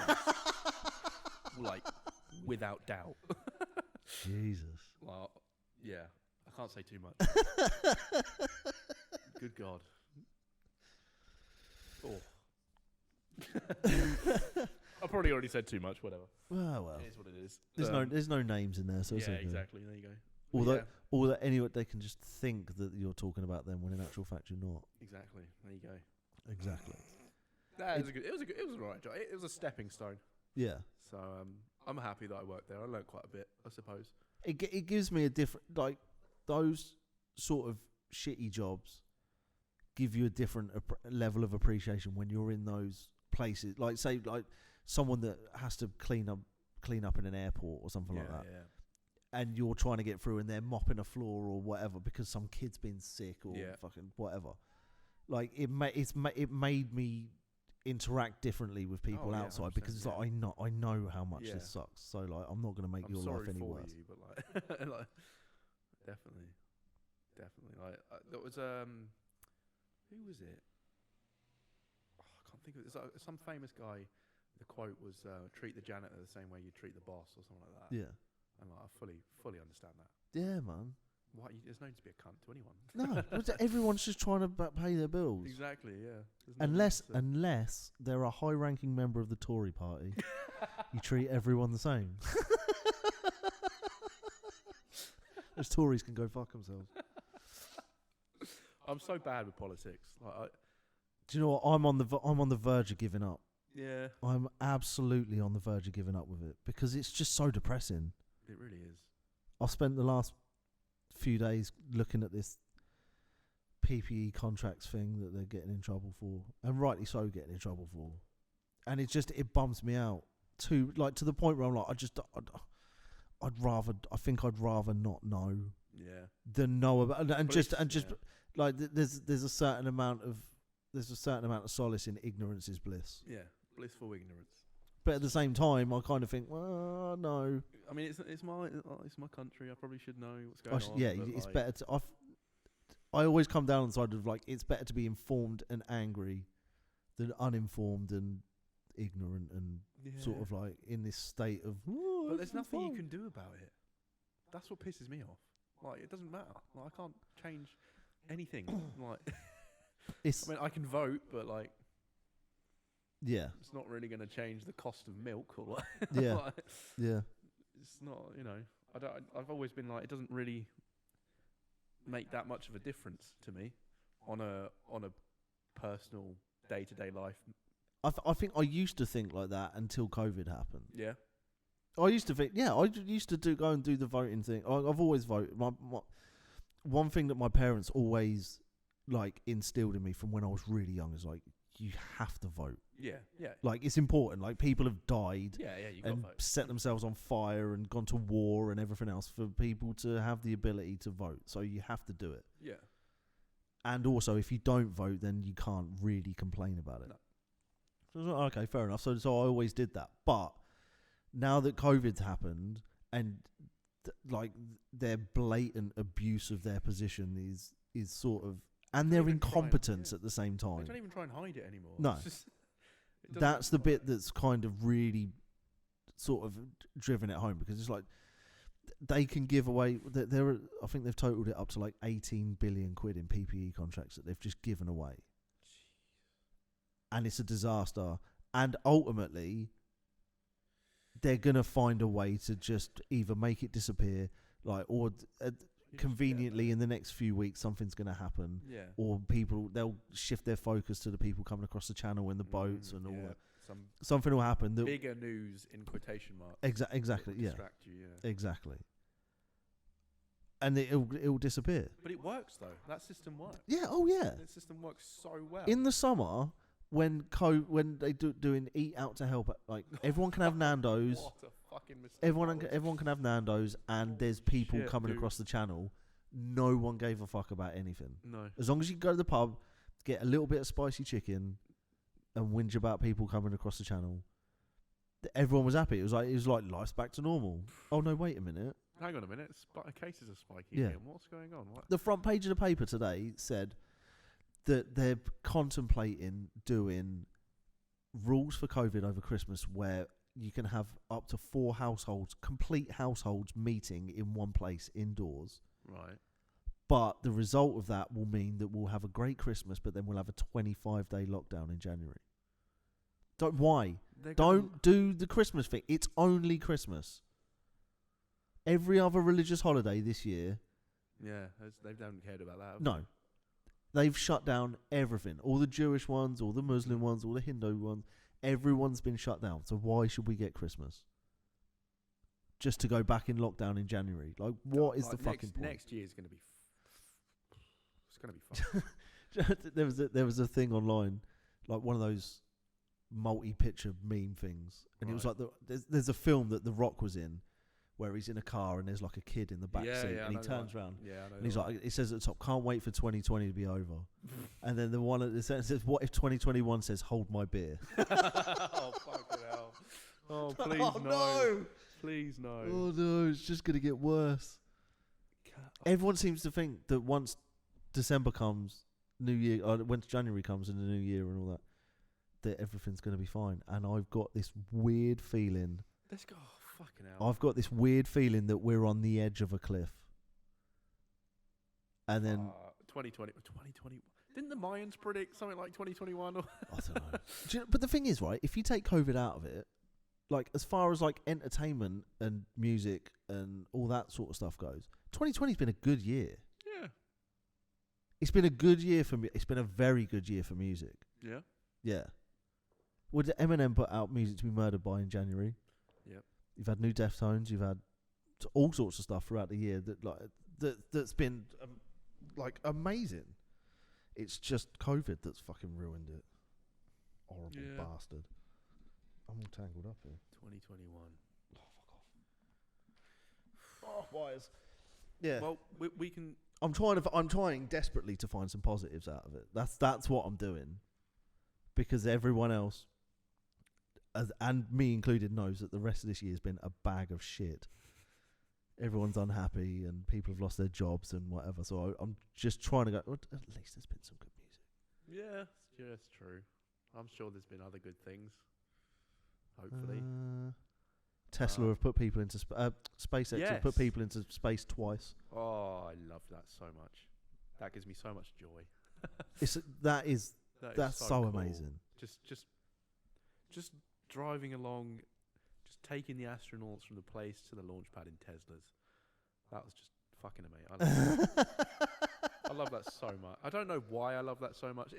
Like, without doubt. Jesus. Well, yeah, I can't say too much. Good God. Oh. I probably already said too much, whatever. Well. It is what it is. There's no names in there, so it's okay. Exactly. There you go. Or that anyway, they can just think that you're talking about them when in actual fact you're not. Exactly. There you go. Exactly. It was alright job. It was a stepping stone. Yeah. So I'm happy that I worked there. I learned quite a bit, I suppose. It gives me a different, like, those sort of shitty jobs give you a different level of appreciation when you're in those places. Like, say, like someone that has to clean up in an airport or something like that. Yeah. And you're trying to get through and they're mopping a floor or whatever because some kid's been sick or fucking whatever. Like, it made me interact differently with people outside because it's like I know how much this sucks. So like I'm not going to make your life any worse. You, but like, like definitely. Like there was who was it? Oh, I can't think of it. It's like some famous guy. The quote was treat the janitor the same way you treat the boss or something like that. Yeah. And like, I fully understand that. Yeah, man. Why? There's no need to be a cunt to anyone. No, everyone's just trying to pay their bills. Exactly, yeah. Unless they're a high-ranking member of the Tory party, you treat everyone the same. Those Tories can go fuck themselves. I'm so bad with politics. Like, do you know what? I'm on the verge of giving up. Yeah. I'm absolutely on the verge of giving up with it because it's just so depressing. It really is. I've spent the last few days looking at this PPE contracts thing that they're getting in trouble for, and rightly so getting in trouble for, and it bums me out to the point where I'm like, I'd rather not know than know about like there's a certain amount of solace in ignorance is bliss. Yeah, blissful ignorance. But at the same time, I kind of think, well, no. I mean, it's my country. I probably should know what's going on. Yeah, it's better to. I always come down on the side of like it's better to be informed and angry than uninformed and ignorant and sort of like in this state of. But there's nothing you can do about it. That's what pisses me off. Like, it doesn't matter. Like, I can't change anything. Like, I mean, I can vote, but like. Yeah, it's not really going to change the cost of milk or like. Yeah, like, yeah. It's not, I've always been like, it doesn't really make that much of a difference to me on a personal day-to-day life. I think I used to think like that until COVID happened. Yeah. I used to think, I used to go and do the voting thing. I've always voted. One thing that my parents always like instilled in me from when I was really young is like, you have to vote. Yeah. Like, it's important. Like, people have died and set themselves on fire and gone to war and everything else for people to have the ability to vote. So you have to do it. Yeah. And also, if you don't vote, then you can't really complain about it. No. So, okay, fair enough. So I always did that. But now that COVID's happened and like their blatant abuse of their position is sort of, and their incompetence at the same time. They don't even try and hide it anymore. No. That's the bit that's kind of really sort of driven it home because it's like they can give away. I think they've totaled it up to like 18 billion quid in PPE contracts that they've just given away, and it's a disaster. And ultimately, they're gonna find a way to just either make it disappear, or conveniently in the next few weeks something's gonna happen, or they'll shift their focus to the people coming across the channel in the boats and all that. Something will happen. Bigger news in quotation marks. Exactly. Yeah. Distract you. Yeah. Exactly. And it'll disappear. But it works though. That system works. Yeah. Oh yeah. That system works so well. In the summer, when they doing eat out to help, like everyone can have Nando's. What a fucking mistake. Everyone can have Nando's, and there's people coming across the channel. No one gave a fuck about anything. No. As long as you go to the pub, get a little bit of spicy chicken, and whinge about people coming across the channel, everyone was happy. It was like life's back to normal. Oh no, wait a minute. Hang on a minute. Cases are spiking again. What's going on? What? The front page of the paper today said that they're contemplating doing rules for COVID over Christmas where you can have up to 4 households, complete households, meeting in one place indoors. Right. But the result of that will mean that we'll have a great Christmas, but then we'll have a 25-day lockdown in January. Don't do the Christmas thing. It's only Christmas. Every other religious holiday this year. Yeah, they haven't cared about that. No. They've shut down everything. All the Jewish ones, all the Muslim ones, all the Hindu ones. Everyone's been shut down. So why should we get Christmas? Just to go back in lockdown in January. Like, what is the fucking point? Next year is going to be... It's going to be fun. There was a thing online, like one of those multi-picture meme things. And it was like, there's a film that The Rock was in, where he's in a car and there's like a kid in the back seat, and he turns around and he's like, it says at the top, can't wait for 2020 to be over. And then the one at the sentence says, what if 2021 says, hold my beer? Oh, fucking hell. Oh, please no. Please no. Oh no, it's just going to get worse. Everyone seems to think that once December comes, New Year, once January comes and the New Year and all that everything's going to be fine. And I've got this weird feeling. Let's go. Fucking hell. I've got this weird feeling that we're on the edge of a cliff. And then 2020. Didn't the Mayans predict something like 2021? I don't know. But the thing is, right, if you take COVID out of it, like as far as like entertainment and music and all that sort of stuff goes, 2020's been a good year. Yeah. It's been a good year for me. It's been a very good year for music. Yeah. Yeah. Would Eminem put out Music to Be Murdered By in January? Yep. You've had new Deftones. You've had all sorts of stuff throughout the year that's been like amazing. It's just COVID that's fucking ruined it. Horrible bastard. I'm all tangled up here. 2021. Oh, fuck off. Oh, wires. Yeah. Well, we can. I'm trying desperately to find some positives out of it. That's what I'm doing, because everyone else, and me included, knows that the rest of this year has been a bag of shit. Everyone's unhappy and people have lost their jobs and whatever. So I'm just trying to go, well, at least there's been some good music. Yeah, that's true. I'm sure there's been other good things. Hopefully. Tesla have put people into SpaceX has put people into space twice. Oh, I love that so much. That gives me so much joy. That's so cool. Amazing. Just driving along, just taking the astronauts from the place to the launch pad in Teslas. That was just fucking amazing. I love that so much. I don't know why I love that so much.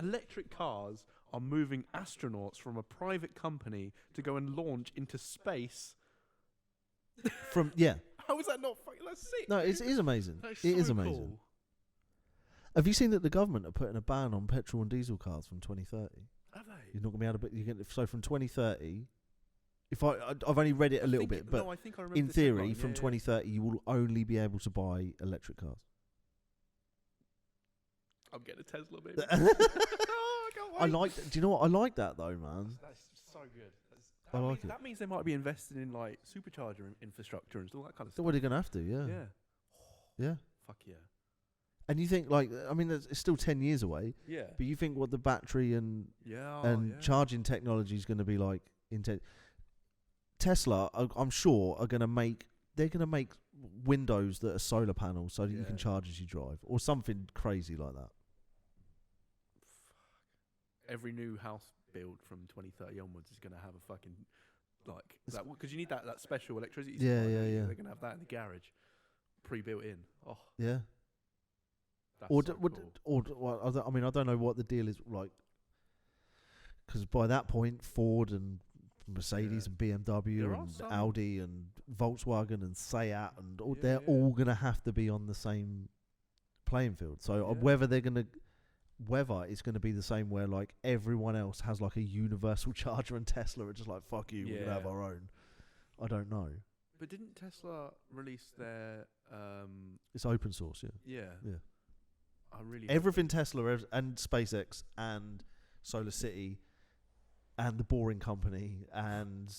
Electric cars are moving astronauts from a private company to go and launch into space. How is that not fucking? That's sick. No, it is amazing. It is amazing. Cool. Have you seen that the government are putting a ban on petrol and diesel cars from 2030? Have they? You're not going to be able to. So from 2030, I've only read it a little bit, but I think I remember in theory, from 2030, you will only be able to buy electric cars. I'm getting a Tesla, baby. I like. Do you know what? I like that though, man. That's so good. I like it. That means they might be invested in like supercharger infrastructure and all that kind of stuff. What are they going to have to? Yeah. Yeah. Fuck yeah. And you think it's still 10 years away. Yeah. But you think what the battery and charging technology is going to be like in Tesla, I'm sure, are going to make they're gonna make windows that are solar panels so that you can charge as you drive, or something crazy like that. Every new house build from 2030 onwards is going to have a fucking because you need that special electricity supply. Yeah. They're going to have that in the garage, pre-built in. Oh, yeah. That's I mean, I don't know what the deal is like, because by that point, Ford and Mercedes and BMW and Audi and Volkswagen and Seat and they're all gonna have to be on the same playing field. So whether it's gonna be the same where like everyone else has like a universal charger and Tesla are just like fuck you, we're gonna have our own. I don't know. But didn't Tesla release their? It's open source, Yeah. I really everything Tesla and SpaceX and Solar City and the Boring Company and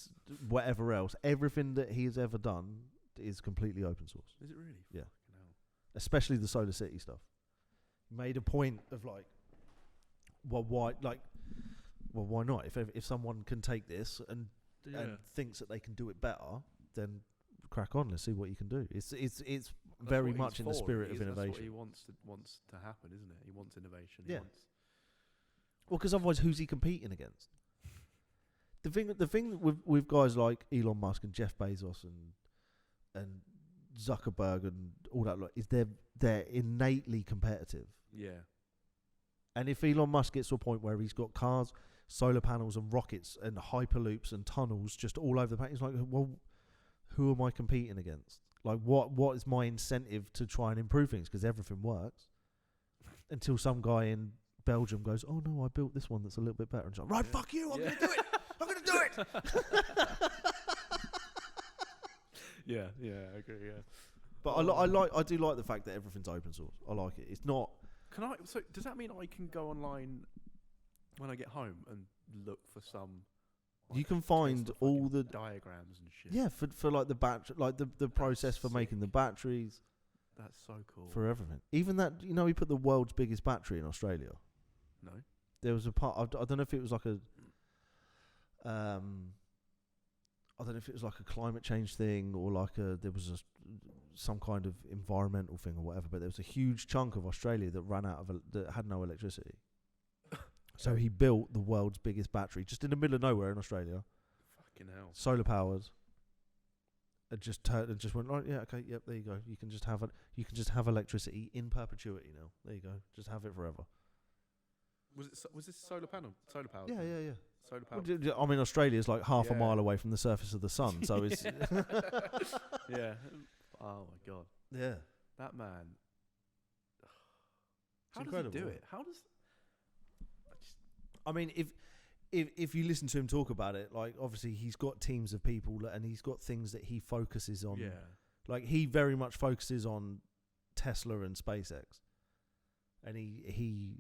whatever else, everything that he has ever done is completely open source. Is it really? Yeah. Especially the Solar City stuff. Made a point of like, why not? If someone can take this and thinks that they can do it better, then crack on. Let's see what you can do. It's very much in the spirit of innovation. That's what he wants to happen, isn't it? He wants innovation. Yeah. Well, because otherwise, who's he competing against? The thing with guys like Elon Musk and Jeff Bezos and Zuckerberg and all that lot is they're innately competitive. Yeah. And if Elon Musk gets to a point where he's got cars, solar panels and rockets and hyperloops and tunnels just all over the place, he's like, well, who am I competing against? Like, what is my incentive to try and improve things? Because everything works. Until some guy in Belgium goes, oh no, I built this one that's a little bit better. And she's like, right, fuck you, I'm going to do it. I'm going to do it. Yeah, I agree, yeah. But I do like the fact that everything's open source. I like it. It's not... So does that mean I can go online when I get home and look for some... You can find all the diagrams and shit. Yeah, for like the battery, like the process for making the batteries. That's so cool. For everything, even that, we put the world's biggest battery in Australia. No, there was a part. I don't know if it was like a. I don't know if it was like a climate change thing or like there was some kind of environmental thing or whatever. But there was a huge chunk of Australia that ran out of that had no electricity. So he built the world's biggest battery just in the middle of nowhere in Australia. Fucking hell. Solar powered. It just went right. Yeah, okay, yep. There you go. You can just have it. You can just have electricity in perpetuity now. There you go. Just have it forever. Was this solar powered? Yeah. Solar powered. Well, I mean, Australia's like half a mile away from the surface of the sun, so it's. Yeah. Oh my god. Yeah. That man. How does he do it? How does? I mean, if you listen to him talk about it, like obviously he's got teams of people and he's got things that he focuses on. Yeah. Like he very much focuses on Tesla and SpaceX, and he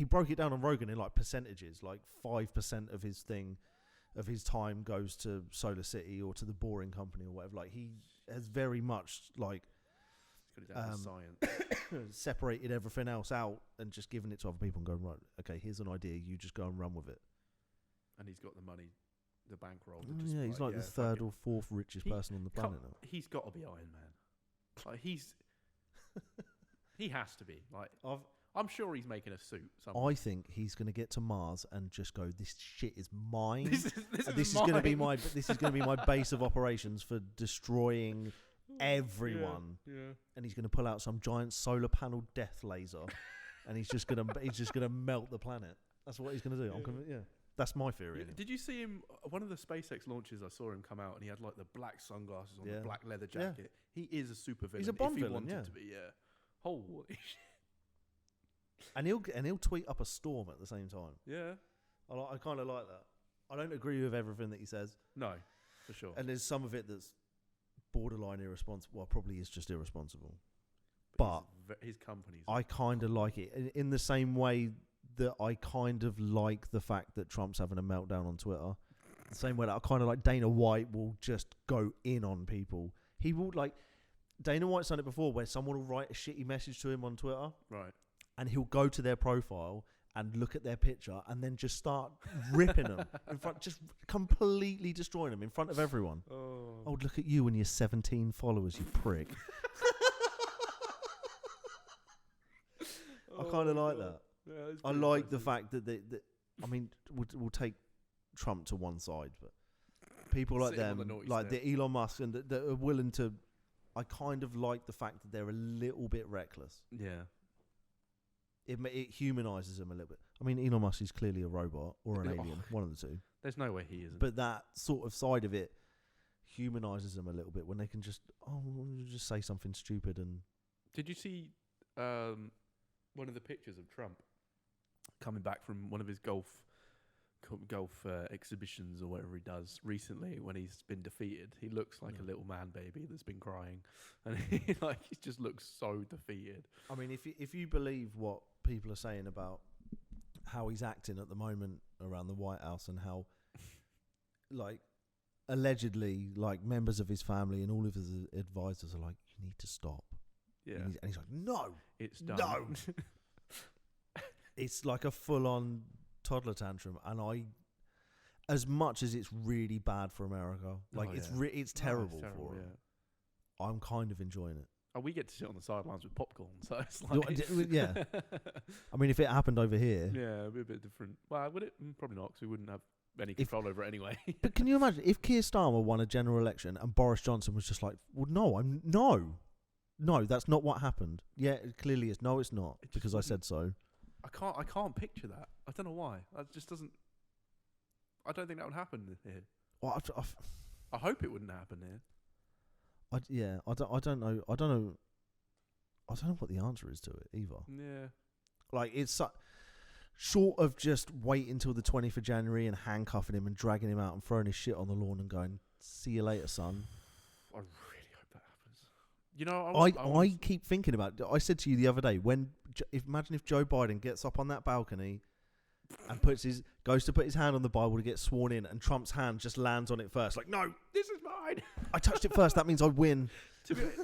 broke it down on Rogan in like percentages. Like 5% of his time goes to Solar City or to the Boring Company or whatever. Like he has very much like. Science. Separated everything else out and just given it to other people and going, right, okay, here's an idea, you just go and run with it. And he's got the money, the bankroll. Yeah, he's like the third or fourth richest person on the planet now. He's got to be Iron Man. Like he has to be. Like I'm sure he's making a suit somewhere. I think he's going to get to Mars and just go, this shit is mine. This is going to be my base of operations for destroying everyone. Yeah. And he's going to pull out some giant solar panel death laser and he's just going to melt the planet. That's what he's going to do. That's my theory. Did you see him one of the SpaceX launches? I saw him come out and he had like the black sunglasses on, the black leather jacket. He is a super villain. He's a Bond villain, to be. Holy shit. And he'll tweet up a storm at the same time. Yeah. I kind of like that. I don't agree with everything that he says. No, for sure. And there's some of it that's borderline irresponsible. Well, probably is just irresponsible. But his company's. I kind of like it in the same way that I kind of like the fact that Trump's having a meltdown on Twitter. The same way that I kind of like Dana White will just go in on people. He will like Dana White's done it before, where someone will write a shitty message to him on Twitter, right? And he'll go to their profile and look at their picture and then just start ripping them in front, just completely destroying them in front of everyone. Oh, look at you and your 17 followers, you prick. I kind of like that. Yeah, I like the fact that I mean, we'll take Trump to one side, but people like them, like the Elon Musk, and that are willing to. I kind of like the fact that they're a little bit reckless. Yeah. It humanises them a little bit. I mean, Elon Musk is clearly a robot or an alien, one of the two. There's no way he isn't. But that sort of side of it humanises them a little bit when they can just just say something stupid. And did you see one of the pictures of Trump coming back from one of his golf exhibitions or whatever he does recently when he's been defeated? He looks like a little man baby that's been crying, and he just looks so defeated. I mean, if you believe what people are saying about how he's acting at the moment around the White House and how, like, allegedly, like, members of his family and all of his advisors are like, you need to stop. Yeah, and he's like, no, it's done. No. It's like a full-on toddler tantrum, and as much as it's really bad for America, like it's terrible for it. Yeah. I'm kind of enjoying it. Oh, we get to sit on the sidelines with popcorn, so it's like yeah. I mean, if it happened over here, yeah, it'd be a bit different. Well, would it? Probably not, because we wouldn't have any control over it anyway. But can you imagine if Keir Starmer won a general election and Boris Johnson was just like, "Well, no, that's not what happened." Yeah, it clearly is. No, it's not, because I said so. I can't picture that. I don't know why. That just doesn't. I don't think that would happen here. Well, I hope it wouldn't happen here. I don't know what the answer is to it either. Yeah. Like, it's short of just wait until the 20th of January and handcuffing him and dragging him out and throwing his shit on the lawn and going, "See you later, son." I really hope that happens. You know, I keep thinking about it. I said to you the other day, imagine if Joe Biden gets up on that balcony and goes to put his hand on the Bible to get sworn in, and Trump's hand just lands on it first. Like, no, this is mine. I touched it first. That means I win.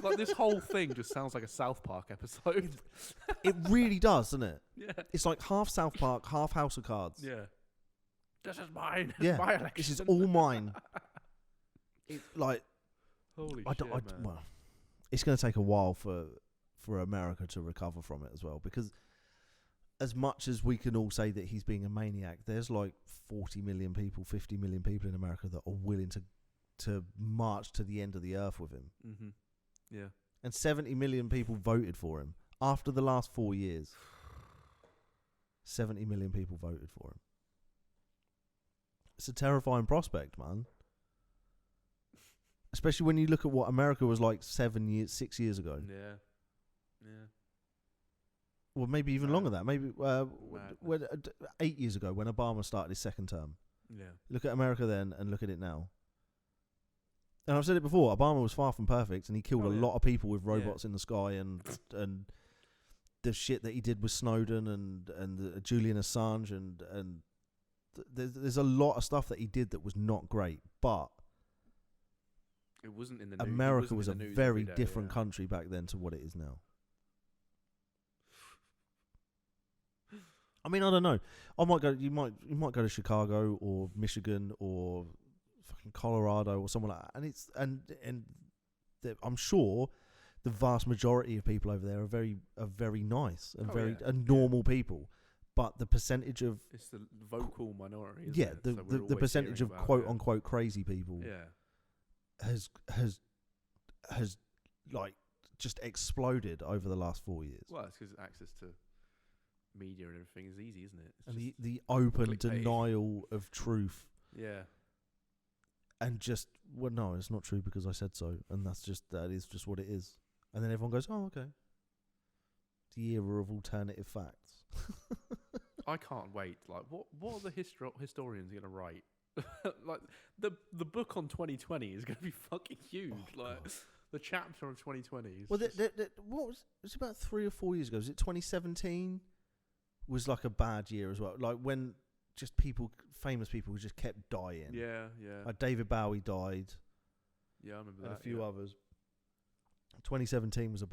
Like, this whole thing just sounds like a South Park episode. It really does, doesn't it? Yeah. It's like half South Park, half House of Cards. Yeah. This is mine. Yeah. My election. This is all mine. Holy shit, man. Well, it's going to take a while for America to recover from it as well, because as much as we can all say that he's being a maniac, there's like 40 million people, 50 million people in America that are willing to march to the end of the earth with him. Mm-hmm. Yeah. And 70 million people voted for him after the last 4 years. 70 million people voted for him. It's a terrifying prospect, man. Especially when you look at what America was like 6 years ago. Yeah. Yeah. Well, maybe even longer than that. Maybe 8 years ago when Obama started his second term. Yeah. Look at America then and look at it now. And I've said it before, Obama was far from perfect, and he killed a lot of people with robots in the sky, and the shit that he did with Snowden and Julian Assange, and there's a lot of stuff that he did that was not great, but it wasn't in the news. America was a very different country back then to what it is now. I mean, I don't know. You might go to Chicago or Michigan or fucking Colorado or somewhere like that, and I'm sure the vast majority of people over there are very nice and normal people. But the percentage of it's the vocal minority. The percentage of quote unquote crazy people has like just exploded over the last 4 years. Well, it's because access to media and everything is easy, isn't it? It's and the open denial of truth. Yeah. And just, well, no, it's not true because I said so, and that is just what it is. And then everyone goes, "Oh, okay." The era of alternative facts. I can't wait. Like, what are the historians going to write? Like, the book on 2020 is going to be fucking huge. The chapter of 2020 is. Well, what was it about 3 or 4 years ago? Was it 2017? Was like a bad year as well. Like when just famous people just kept dying. Yeah, yeah. Like David Bowie died. Yeah, I remember and that. A few others. 2017 was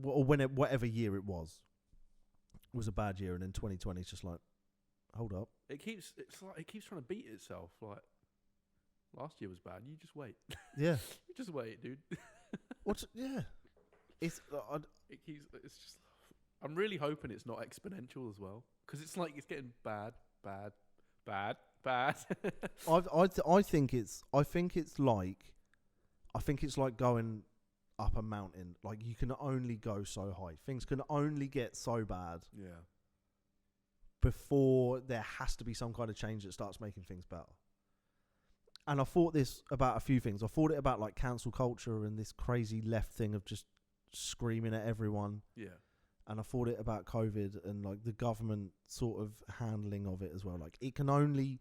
whatever year it was a bad year, and then 2020 is just like, hold up. It keeps trying to beat itself. Like last year was bad. You just wait. Yeah. You just wait, dude. Yeah. It's It's just. I'm really hoping it's not exponential as well, because it's like it's getting bad. I think it's like going up a mountain. Like you can only go so high. Things can only get so bad. Yeah. Before there has to be some kind of change that starts making things better. And I thought this about a few things. I thought it about like cancel culture and this crazy left thing of just screaming at everyone. Yeah. And I thought it about COVID and like the government sort of handling of it as well. Like it can only...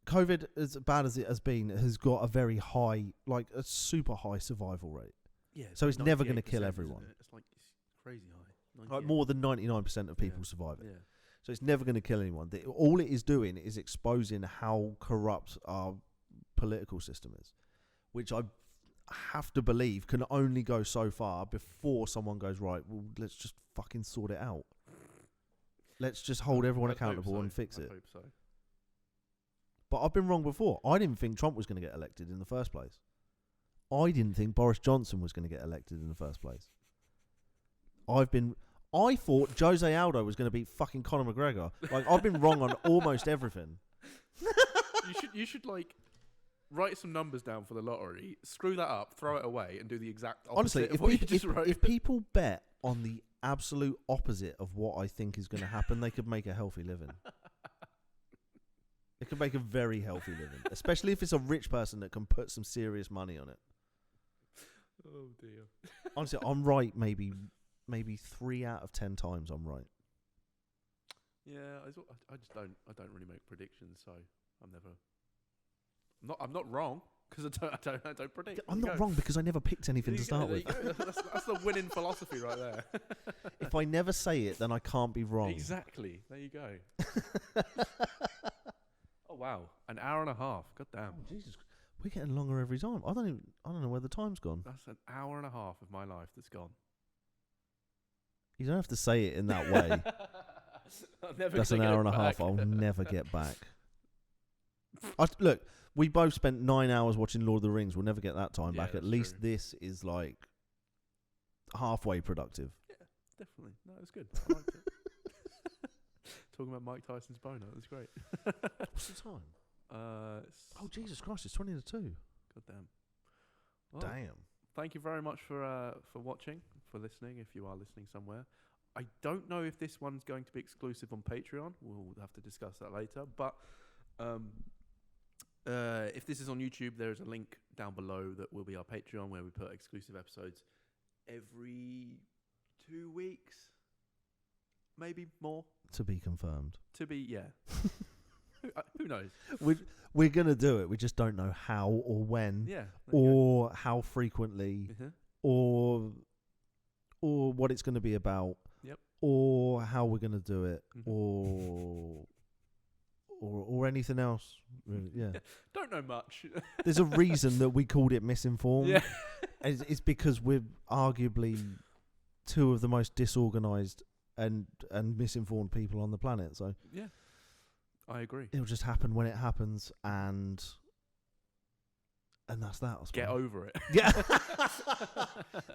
COVID, as bad as it has been, has got a very high, like a super high survival rate. Yeah. So it's never going to kill everyone. It's like it's crazy high. Like more than 99% of people survive it. Yeah. So it's never going to kill anyone. All it is doing is exposing how corrupt our political system is, which I have to believe can only go so far before someone goes, right, well, let's just fucking sort it out. Let's just hold everyone accountable and fix it. I hope so. But I've been wrong before. I didn't think Trump was going to get elected in the first place. I didn't think Boris Johnson was going to get elected in the first place. I thought Jose Aldo was going to beat fucking Conor McGregor. Like, I've been wrong on almost everything. You should like write some numbers down for the lottery, screw that up, throw it away, and do the exact opposite. Honestly, of what you just wrote. If people bet on the absolute opposite of what I think is going to happen, they could make a healthy living. They could make a very healthy living, especially if it's a rich person that can put some serious money on it. Oh dear. Honestly, I'm right. Maybe 3 out of 10 times I'm right. Yeah, I just don't really make predictions, so I'm not wrong because I don't predict. I'm not wrong because I never picked anything to start with. That's the winning philosophy right there. If I never say it, then I can't be wrong. Exactly. There you go. Oh wow, an hour and a half. God damn. Oh, Jesus, we're getting longer every time. I don't know where the time's gone. That's an hour and a half of my life that's gone. You don't have to say it in that way. That's an hour and a half I'll never get back. Look, we both spent 9 hours watching Lord of the Rings. We'll never get that time back. At least this is like halfway productive. Yeah, definitely. No, it was good. I liked it. Talking about Mike Tyson's boner. That was great. What's the time? Oh, Jesus Christ. It's 20 to 2. God damn. Well, damn. Thank you very much for watching, for listening, if you are listening somewhere. I don't know if this one's going to be exclusive on Patreon. We'll have to discuss that later. But if this is on YouTube, there is a link down below that will be our Patreon, where we put exclusive episodes every 2 weeks, maybe more. To be confirmed. Who knows? We're going to do it. We just don't know how or when. Yeah. Or how frequently. Or what it's going to be about. Yep. Or how we're going to do it. Or anything else. Really, yeah. Don't know much. There's a reason that we called it Misinformed. Yeah. It's because we're arguably two of the most disorganized and misinformed people on the planet. So yeah, I agree. It'll just happen when it happens, and that's that. I suppose. Get over it. Yeah.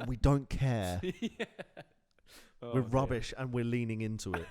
We don't care. Yeah. We're rubbish, and we're leaning into it.